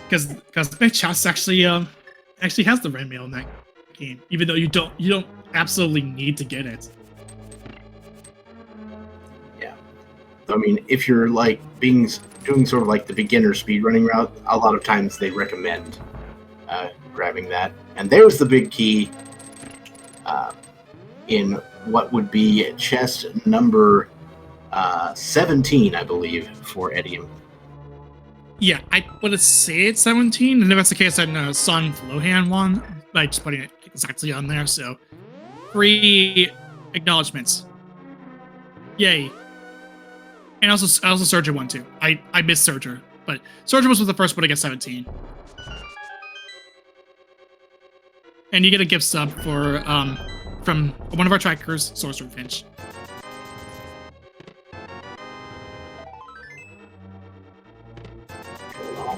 Because Big Chats actually has the red mail in that game, even though you don't absolutely need to get it. Yeah, I mean, if you're like doing sort of like the beginner speedrunning route, a lot of times they recommend grabbing that. And there's the big key in what would be chest number 17, I believe, for Edium. Yeah, I would say it's 17, and if that's the case, then Son Flohan won by just putting it exactly on there. So, 3 acknowledgements. Yay! And also Surger won too. I missed Surger, but Surger was the first one to get 17. And you get a gift sub for from one of our trackers, Sorcerer Finch.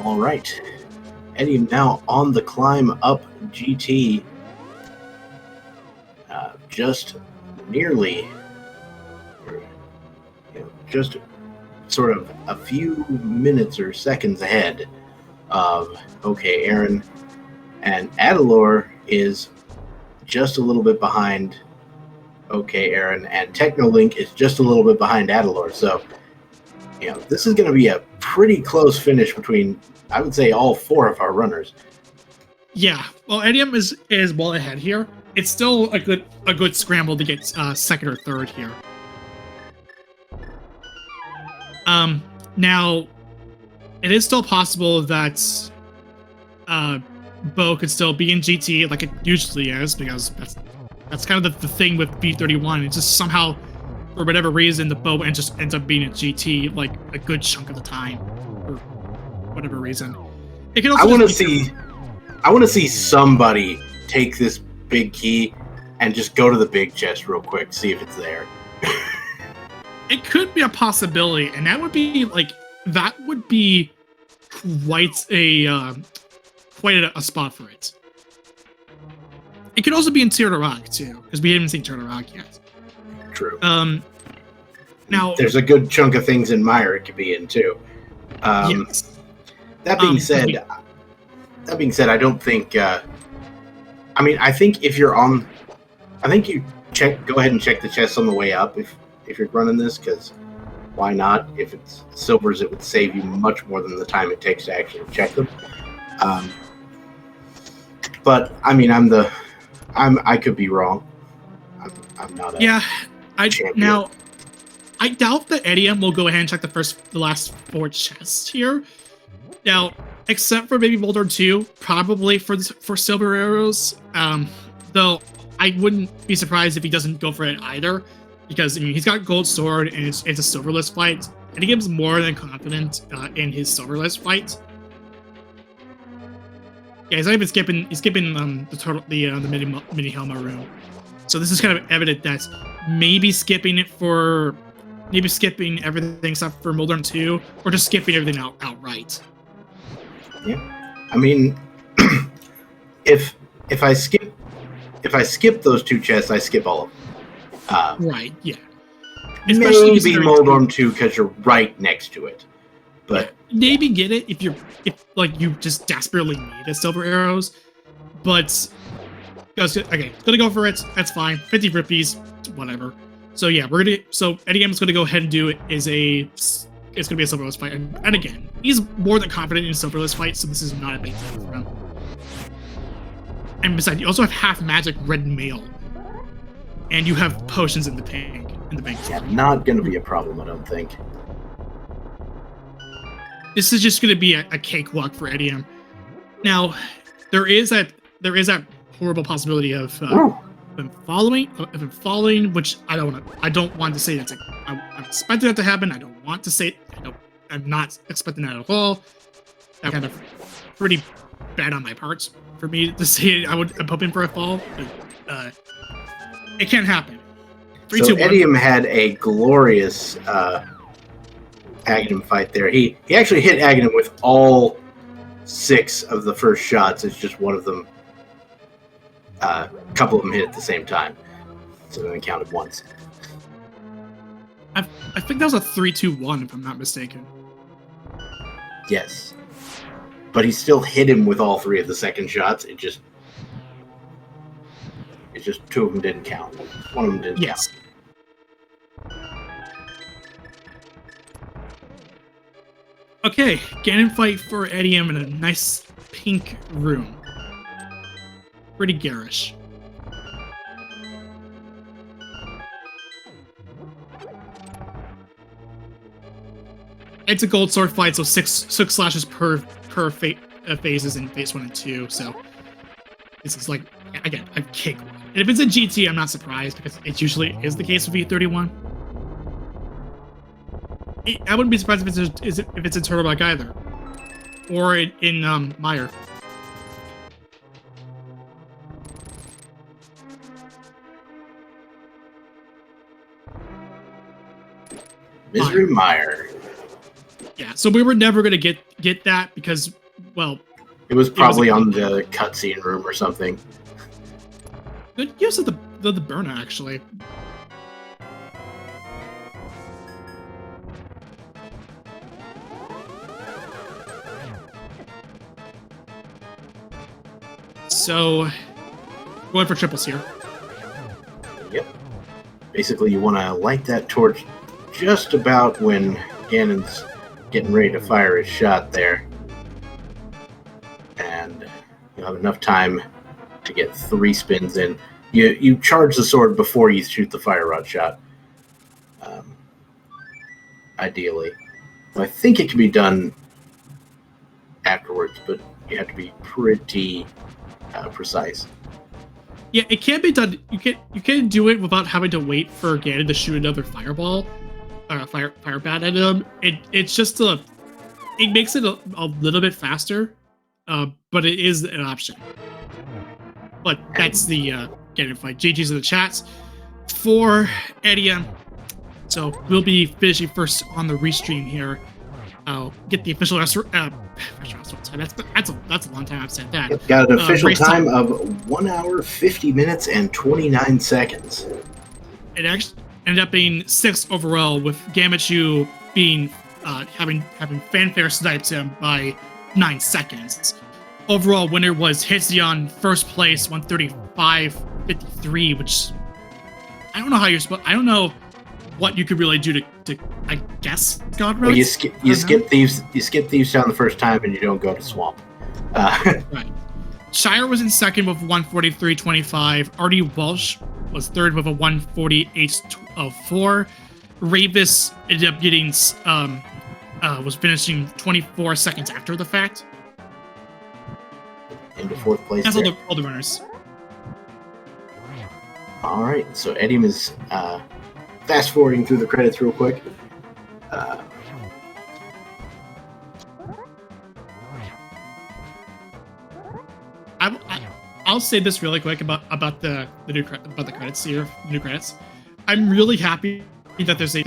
All right, Edium now on the climb up GT. just nearly, just sort of a few minutes or seconds ahead of Aaron, and Adalor is just a little bit behind Aaron, and Technolink is just a little bit behind Adalor. So, this is going to be a pretty close finish between, I would say, all 4 of our runners. Yeah, well, Edium is well ahead here. It's still a good scramble to get second or third here. Now, it is still possible that Bo could still be in GT like it usually is, because that's kind of the thing with B31. It's just somehow, for whatever reason, the Bo just ends up being in GT like a good chunk of the time, for whatever reason. It can also I want to see somebody take this big key and just go to the big chest real quick, see if it's there. It could be a possibility, and that would be quite a spot for it. It could also be in Tier Rock too, because we haven't seen Tier Rock yet. True. Now there's a good chunk of things in Meyer it could be in too. Yes. That being said, I don't think. I think if you're on, I think you go ahead and check the chests on the way up if you're running this, because why not? If it's silvers, it would save you much more than the time it takes to actually check them. But I could be wrong. I'm not a champion. Now, I doubt that Edium will go ahead and check the last 4 chests here. Now, except for maybe Boulder 2, probably for silver arrows. Though I wouldn't be surprised if he doesn't go for it either, because he's got gold sword and it's a silverless fight, and he gives more than confident in his silverless fight. Yeah, he's not even skipping. He's skipping the mini Helma room. So this is kind of evident that maybe skipping everything except for Moldorm 2, or just skipping everything outright. Yeah, if I skip those 2 chests, I skip all of them. Right. Yeah. Especially maybe Moldorm 2 because you're right next to it, but maybe get it if you just desperately need a silver arrows, but it's gonna go for it. That's fine. 50 rupees, whatever. So yeah, Edium is gonna go ahead and do it. It's gonna be a silverless fight, and again, he's more than confident in silverless fight, so this is not a big deal for him. And besides, you also have half magic red mail, and you have potions in the bank. Yeah, not gonna be a problem, I don't think. This is just gonna be a cakewalk for Edium. Now, there is that horrible possibility of him falling, which I don't want to say that's I'm expecting that to happen. I don't want to say I'm not expecting that at all. That's kind of pretty bad on my part for me to say I'm hoping for a fall, but it can't happen. 3, 2, 1. Edium had a glorious Aghanim fight there. He actually hit Aghanim with all 6 of the first shots. It's just one of them. A couple of them hit at the same time, so they only counted once. I think that was a 3-2-1, if I'm not mistaken. Yes, but he still hit him with all 3 of the second shots. It just 2 of them didn't count. One of them didn't count. Okay, Ganon fight for Edium in a nice pink room. Pretty garish. It's a gold sword fight, so 6 slashes per phases in phase 1 and 2. So this is like, again, a cakewalk. And if it's a GT, I'm not surprised, because it usually is the case with E31. I wouldn't be surprised if it's in Turtleback either, or in Meyer. Misery Meyer. Yeah, so we were never gonna get that because, well, it was probably on the cutscene room or something. Good use of the the burner actually. So, going for triples here. Yep. Basically, you want to light that torch just about when Ganon's getting ready to fire his shot there. And you'll have enough time to get 3 spins in. You charge the sword before you shoot the fire rod shot. Ideally. I think it can be done afterwards, but you have to be pretty precise. Yeah, it can't be done. You can't do it without having to wait for Ganon to shoot another fireball, fire bat at him. It's just it makes it a little bit faster, but it is an option. But that's the Ganon fight. GG's in the chats for Eddie. So we'll be finishing first on the restream here. I'll get the official time. That's a long time I've said that. Yep, got an official time of 1 hour, 50 minutes, and 29 seconds. It actually ended up being 6th overall, with Gamachu being having fanfare sniped him by 9 seconds. Overall winner was Hitzion, first place, 135.53, which I don't know how you're supposed. I don't know what you could really do to I guess God roads. Well, you skip Thieves. You skip Thieves down the first time, and you don't go to Swamp. Right. Shire was in second with 143.25. Artie Welsh was third with a 148.04. Ravis ended up getting was finishing 24 seconds after the fact. Into 4th place. That's all the runners. All right, so Edim is fast forwarding through the credits real quick. I'll say this really quick about the credits here, new credits. I'm really happy that there's a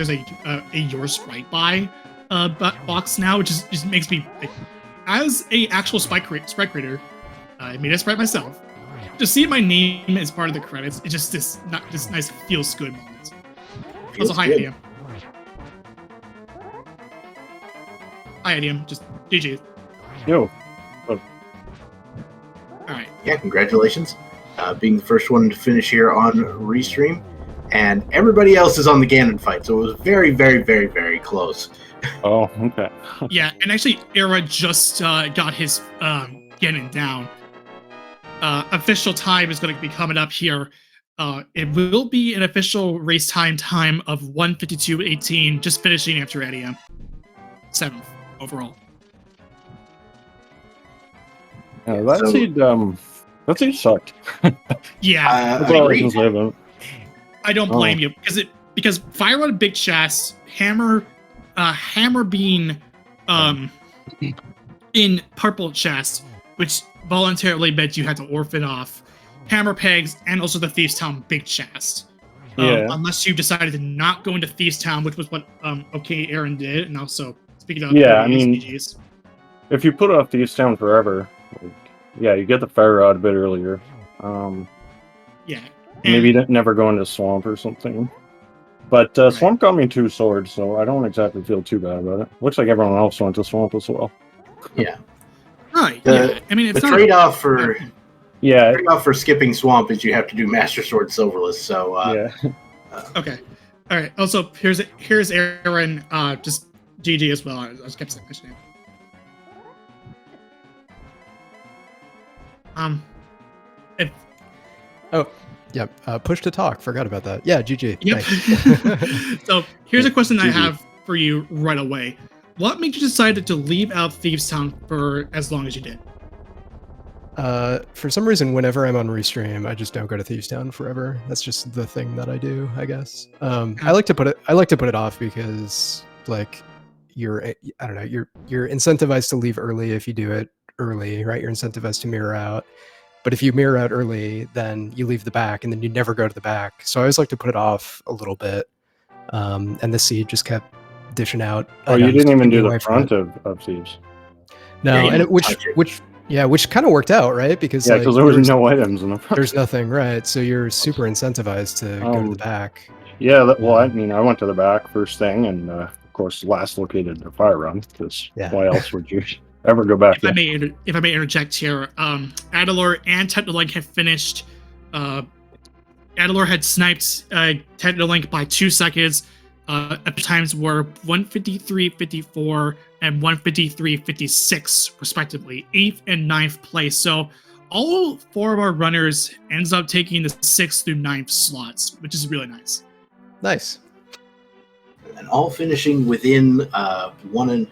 your sprite buy box now, which just makes me, like, as a actual sprite creator, I made a sprite myself. To see my name as part of the credits, it's just this nice feels good moment. Also, hi Idiom. Hi Idiom, just GG. Yo. Alright. Yeah, congratulations. Being the first one to finish here on Restream. And everybody else is on the Ganon fight, so it was very, very, very, very close. Oh, okay. Yeah, and actually, Hera just got his Ganon down. Official time is going to be coming up here. It will be an official race time of 1:52.18, just finishing after Eddie. 7th overall. That seed sucked. Yeah, I don't blame you because Fire on a big chest, Hammer being in purple chest, which voluntarily meant you had to orphan off Hammer pegs and also the Thieves Town big chest. Unless you decided to not go into Thieves Town, which was what OK Aaron did, and also speaking of SDGs. If you put off Thieves Town forever, you get the fire rod a bit earlier. Maybe never go into Swamp or something. But Swamp got me 2 swords, so I don't exactly feel too bad about it. Looks like everyone else went to Swamp as well. Yeah. Right. I mean, it's the trade-off for trade-off for skipping Swamp is you have to do Master Sword Silverless. So okay. All right. Also, here's Aaron. Just GG as well. I just kept saying my name. Push to talk. Forgot about that. Yeah, GG. Yep. So here's a question I have for you right away. What made you decide to leave out Thieves Town for as long as you did? For some reason, whenever I'm on Restream, I just don't go to Thieves Town forever. That's just the thing that I do, I guess. I like to put it off because, like, you're incentivized to leave early if you do it early, right? You're incentivized to mirror out. But if you mirror out early, then you leave the back, and then you never go to the back. So I always like to put it off a little bit. And the seed just kept dishing out. Oh, you didn't even do the front of Thieves. No, and which Yeah, which kind of worked out, right? Because Yeah, like because there was no items in the front. there's nothing, right? So you're super incentivized to go to the back. Yeah, well, I mean, I went to the back first thing, and of course, last located the fire run. Because why else would you ever go back? If I may interject here, Adalor and Technolink have finished. Adalor had sniped Technolink by 2 seconds. At times were 153.54 and 153.56 respectively, 8th and 9th place. So all 4 of our runners ends up taking the 6th through 9th slots, which is really nice. Nice. And all finishing within 1 and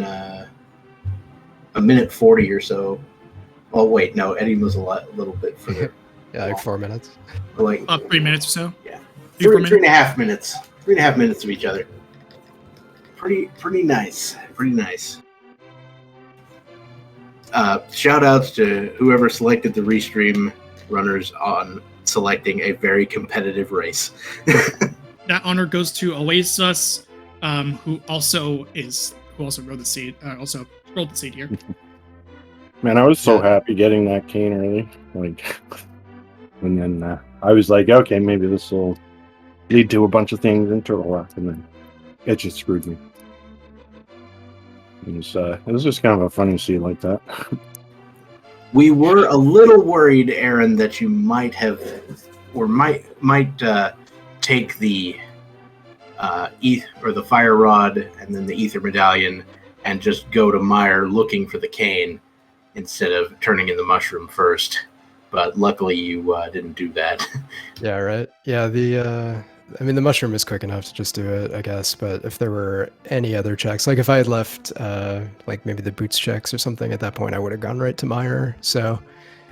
a minute 40 or so. Oh wait, no, Eddie was a little bit further. Yeah, like 4 minutes. Like 3 minutes or so. Yeah, 3.5 minutes. 3.5 minutes of each other. Pretty nice. Pretty nice. Shout outs to whoever selected the restream runners on selecting a very competitive race. That honor goes to Oasis, who also rode the seat. Also rolled the seat here. Man, I was so happy getting that cane early. And then I was like, okay, maybe this will lead to a bunch of things in Turtle Rock, and then it just screwed me. It was just kind of a funny scene like that. We were a little worried, Aaron, that you might have, or might take the the fire rod and then the ether medallion and just go to Meyer looking for the cane instead of turning in the mushroom first. But luckily, you didn't do that. Yeah, right. Yeah, the mushroom is quick enough to just do it, I guess. But if there were any other checks, like if I had left, like maybe the boots checks or something, at that point I would have gone right to Meyer. So,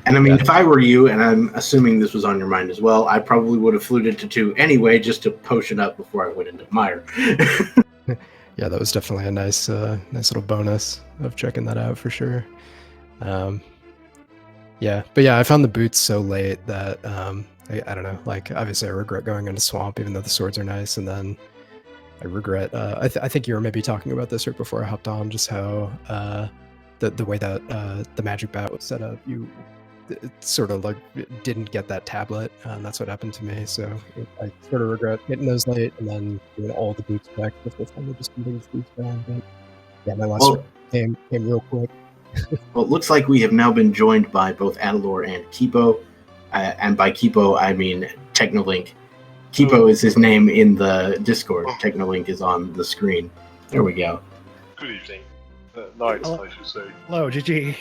and I mean, if I were you, and I'm assuming this was on your mind as well, I probably would have fluted to 2 anyway, just to potion up before I went into Meyer. Yeah, that was definitely a nice little bonus of checking that out for sure. Yeah, but yeah, I found the boots so late that I don't know. Like, obviously, I regret going into Swamp, even though the swords are nice, and then I regret. I think you were maybe talking about this right before I hopped on, just how the way that the magic bat was set up, it sort of like didn't get that tablet, and that's what happened to me. So I sort of regret getting those late, and then doing all the boots back the first time. I just completed the boots down, but yeah, my last one came real quick. Well, it looks like we have now been joined by both Adalor and Kipo. And by Kipo, I mean Technolink. Kipo is his name in the Discord. Technolink is on the screen. There we go. Good evening. Night, I should say. Hello, GG.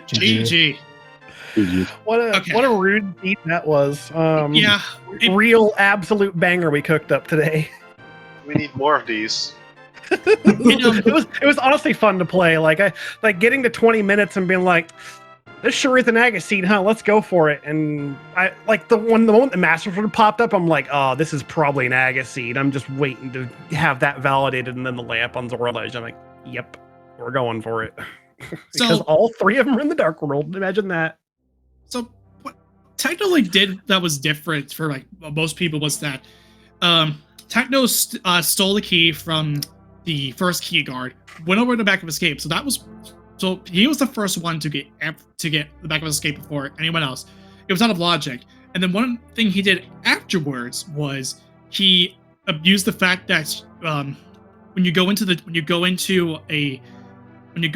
GG. What a rude beat that was. Real absolute banger we cooked up today. We need more of these. It was honestly fun to play. Like getting to 20 minutes and being like, this sure is an Agassiz, huh? Let's go for it. And I like the moment the Master Sword popped up, I'm like, oh, this is probably an Agassiz. I'm just waiting to have that validated, and then the lamp on Zora Ledge. I'm like, yep, we're going for it. Because all 3 of them are in the Dark World. Imagine that. So what Technolink did that was different for like most people was that Techno stole the key from the first key guard, went over to the back of escape. So he was the first one to get the back of escape before anyone else. It was out of logic. And then one thing he did afterwards was he abused the fact that when you go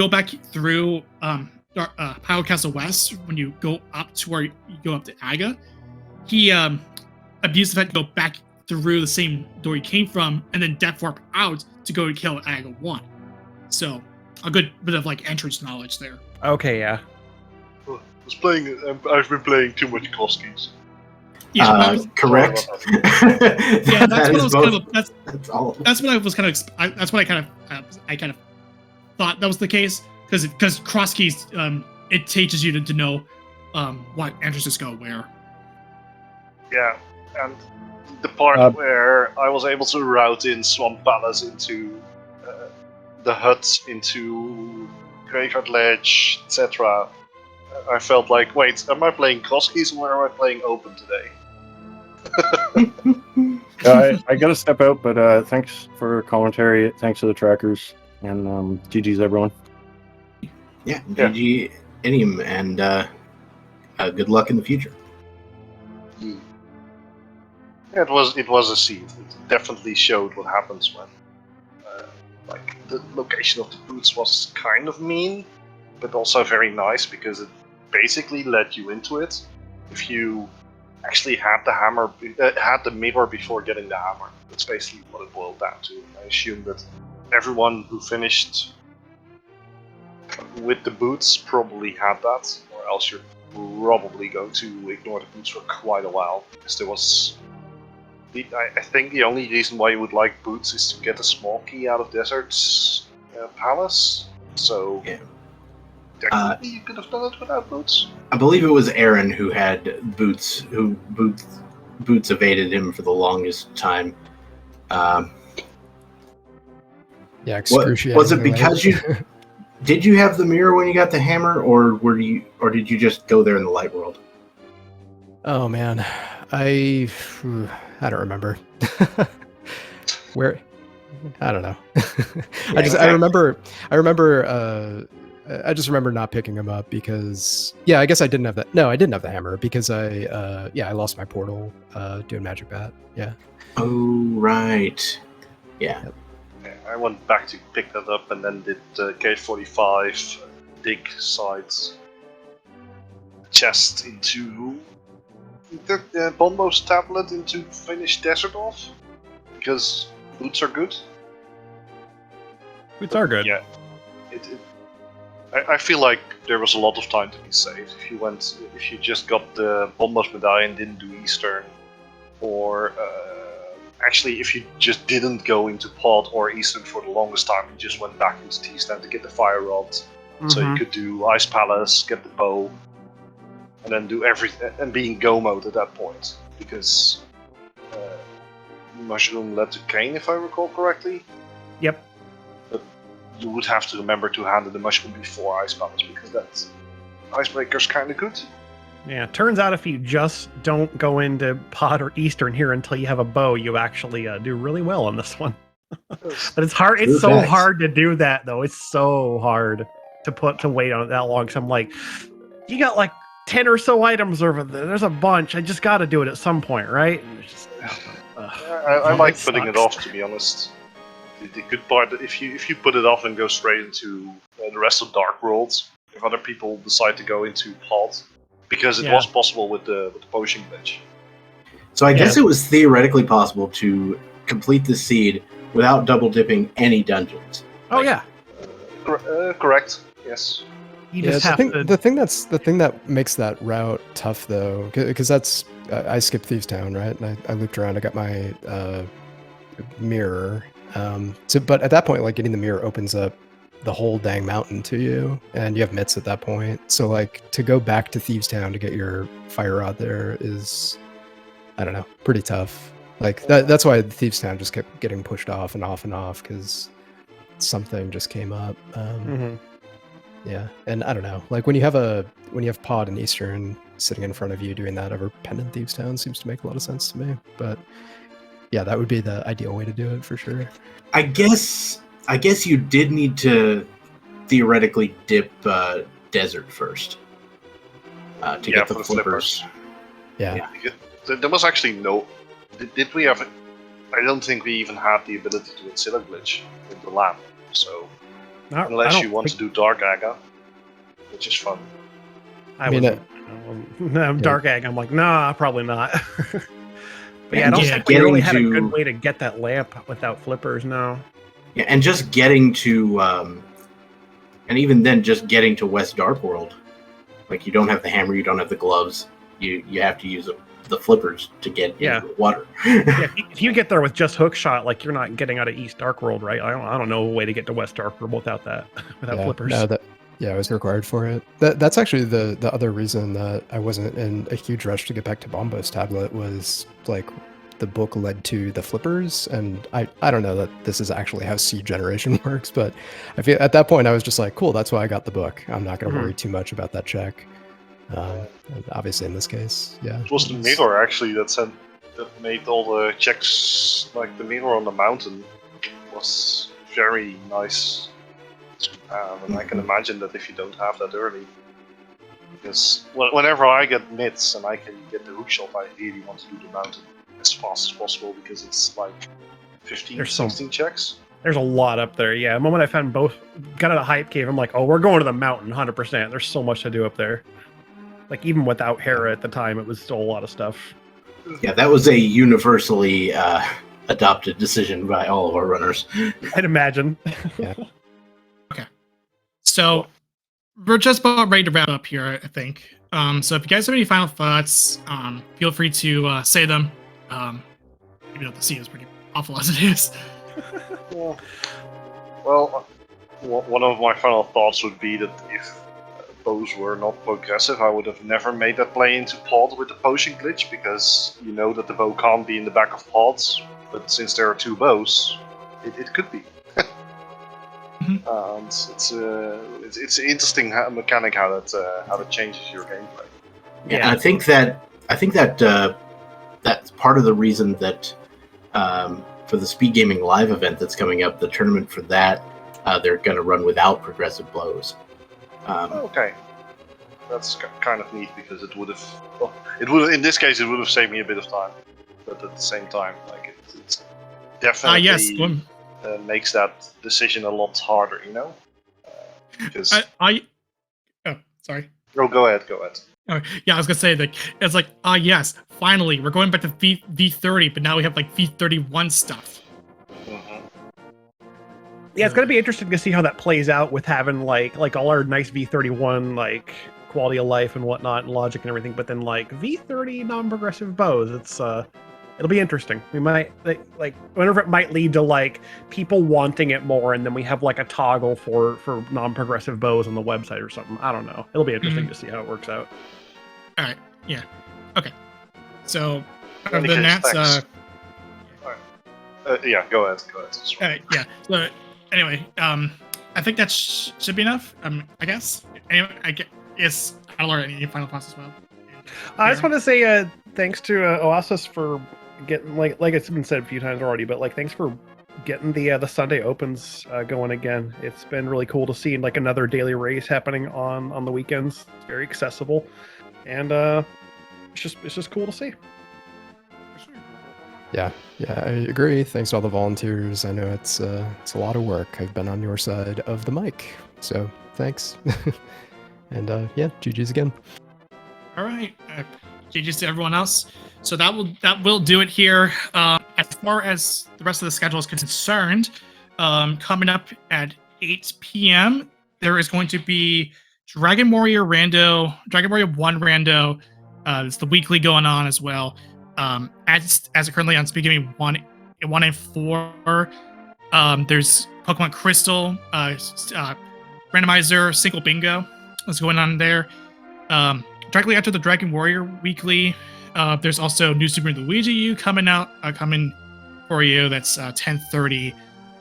back through Power Castle West, when you go up to where you go up to Aga, he abused the fact to go back through the same door he came from, and then Death Warp out to go and kill Aga 1. So, a good bit of like entrance knowledge there. Okay, yeah. I've been playing too much Koskis. Yeah, correct. Yeah, that's what I was kind of. That's all. That's what I was kind of. That's what I kind of thought that was the case because cross keys it teaches you to know what entrances go where. Yeah, and the part where I was able to route in Swamp Palace into the huts, into Graveyard Ledge, etc. I felt like, wait, am I playing Koskis or am I playing Open today? I gotta step out, but thanks for commentary. Thanks to the trackers, and GG's everyone. Yeah, GG Inium, and good luck in the future. It was a seed. It definitely showed what happens when, like, the location of the boots was kind of mean, but also very nice because it basically led you into it. If you actually had the hammer, had the mirror before getting the hammer, that's basically what it boiled down to. I assume that everyone who finished with the boots probably had that, or else you're probably going to ignore the boots for quite a while because there was. I think the only reason why you would like boots is to get a small key out of Desert's palace. So technically, you could have done it without boots. I believe it was Aaron who had boots. Boots evaded him for the longest time. Yeah, excruciating. Was it because you did you have the mirror when you got the hammer, or did you just go there in the light world? Oh man, I don't remember. Where? I don't know. I just remember not picking him up because I guess I didn't have that. No, I didn't have the hammer because I lost my portal doing Magic Bat. Yeah. Oh right. Yeah. Yep. I went back to pick that up and then did K45 dig sides chest into the Bombo's tablet into finish Desert off because boots are good. Boots are good. Yeah. I feel like there was a lot of time to be saved if you just got the Bombo's medallion, didn't do Eastern, or actually if you just didn't go into Pod or Eastern for the longest time, you just went back into Thieves to get the Fire Rod, so you could do Ice Palace, get the bow, and then do everything and be in go mode at that point because Mushroom led to Kane, if I recall correctly. Yep. But you would have to remember to handle the Mushroom before Ice Palace because that Icebreaker's kind of good. Yeah, turns out if you just don't go into Pod or Eastern here until you have a bow, you actually do really well on this one. But it's hard. It's so hard to do that, though. It's so hard to wait on it that long. So I'm like, you got like 10 or so items over there. There's a bunch. I just got to do it at some point, right? Just, I like putting it off, to be honest. The good part, if you put it off and go straight into the rest of Dark Worlds, if other people decide to go into Pod, because it was possible with the potion glitch. So I guess it was theoretically possible to complete the seed without double dipping any dungeons. Oh yeah, correct. Yes. You just have to. The thing that makes that route tough though, because that's I skipped Thieves Town, right? And I looped around. I got my mirror. But at that point, like getting the mirror opens up the whole dang mountain to you, and you have mitts at that point. So like to go back to Thieves Town to get your fire rod there is, I don't know, pretty tough. Like that's why Thieves Town just kept getting pushed off and off and off because something just came up. Yeah, and I don't know, like when you have Pod and Eastern sitting in front of you doing that over Pen and Thieves Town seems to make a lot of sense to me. But yeah, that would be the ideal way to do it for sure. I guess you did need to theoretically dip Desert first to get the flippers. Yeah. There was actually no. Did we have? I don't think we even had the ability to Insider glitch with the lamp. So unless you want to do Dark Aga, which is fun. Dark Ag. I'm like, nah, probably not. But yeah, I don't think we really had a good way to get that lamp without flippers. No. Yeah, and just getting to, and even then, just getting to West Dark World, like you don't have the hammer, you don't have the gloves, you have to use the flippers to get into the water. Yeah, if you get there with just hook shot, like you're not getting out of East Dark World, right? I don't know a way to get to West Dark World without that, without flippers. No, it was required for it. That's actually the other reason that I wasn't in a huge rush to get back to Bombo's tablet was like the book led to the flippers, and I don't know that this is actually how seed generation works, but I feel at that point I was just like, cool, that's why I got the book. I'm not going to worry too much about that check. Obviously in this case, it was the mirror actually that made all the checks, like the mirror on the mountain was very nice And I can imagine that if you don't have that early, because whenever I get mids and I can get the hook shot, I really want to do the mountain as fast as possible because it's like 15, There's 16 checks. There's a lot up there. Yeah, the moment I found both, got out of Hype Cave, I'm like, oh, we're going to the mountain, 100%. There's so much to do up there. Like, even without Hera at the time, it was still a lot of stuff. Yeah, that was a universally adopted decision by all of our runners. I'd imagine. So we're just about ready to wrap up here, I think. So if you guys have any final thoughts, feel free to say them. Even though the scene is pretty awful as it is. Well, one of my final thoughts would be that if bows were not progressive, I would have never made that play into pod with the potion glitch, because you know that the bow can't be in the back of pods, but since there are two bows, it could be. And it's an interesting mechanic how that changes your gameplay. Yeah, I think that that's part of the reason that for the Speed Gaming Live event that's coming up, the tournament for that, they're going to run without progressive blows. Okay, that's kind of neat because it would have in this case it would have saved me a bit of time, but at the same time, like it's definitely makes that decision a lot harder, you know. Because sorry. Oh, go ahead. Oh, yeah, I was gonna say that it's like, yes, finally, we're going back to V30, but now we have like V31 stuff. Yeah, it's gonna be interesting to see how that plays out with having like all our nice V31 like quality of life and whatnot and logic and everything, but then like V30 non-progressive bows. It's it'll be interesting. We might like whenever it might lead to like people wanting it more, and then we have like a toggle for non-progressive bows on the website or something. I don't know. It'll be interesting to see how it works out. All right. Yeah. Okay. So other than that, yeah, go ahead. Yeah. So anyway, I think that should be enough. I guess. Anyway, I don't learn any final thoughts as well. I just want to say thanks to Oasis for getting like it's been said a few times already, but like thanks for getting the Sunday Opens going again. It's been really cool to see like another daily race happening on the weekends. It's very accessible, and it's just cool to see. Yeah, I agree. Thanks to all the volunteers. I know it's a lot of work. I've been on your side of the mic, so thanks. And yeah, GG's again. All right, GG's to everyone else. So that will do it here. As far as the rest of the schedule is concerned, coming up at 8 p.m. there is going to be Dragon Warrior 1 Rando. It's the weekly going on as well. As currently on Speed Gaming 1 and 4, there's Pokemon Crystal, Randomizer, Single Bingo is going on there. Directly after the Dragon Warrior weekly, there's also New Super Luigi U coming for you. That's 10:30.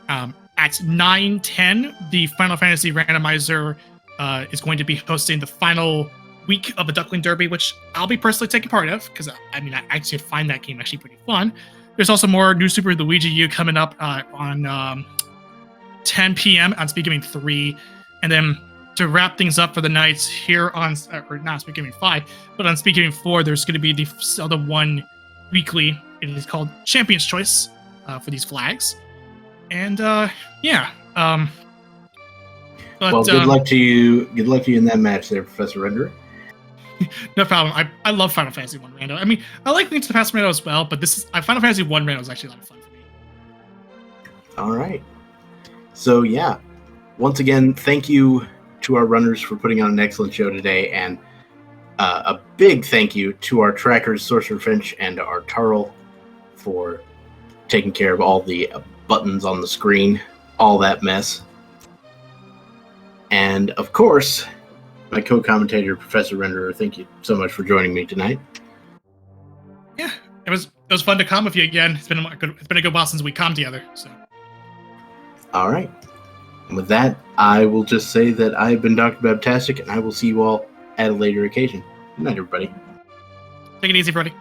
At 9:10, the Final Fantasy Randomizer is going to be hosting the final week of the Duckling Derby, which I'll be personally taking part of, because I actually find that game actually pretty fun. There's also more New Super Luigi U coming up on 10 p.m. on Speed Gaming 3, and then to wrap things up for the nights here on, or not Speed Gaming 5, but on Speed Gaming 4, there's going to be the other one weekly. It is called Champion's Choice for these flags, and yeah. Well, good luck to you. Good luck to you in that match, there, Professor Renderer. No problem. I love Final Fantasy 1 Rando. I mean, I like Link to the Past Rando as well, but Final Fantasy 1 Rando is actually a lot of fun for me. All right. So yeah, once again, thank you to our runners for putting on an excellent show today, and a big thank you to our trackers, Sorcerer Finch and our Tarl, for taking care of all the buttons on the screen, all that mess. And of course, my co-commentator, Professor Renderer, thank you so much for joining me tonight. Yeah, it was fun to come with you again. It's been a good while since we come together. So. All right. And with that, I will just say that I've been Dr. Babtastic, and I will see you all at a later occasion. Good night, everybody. Take it easy, Freddie.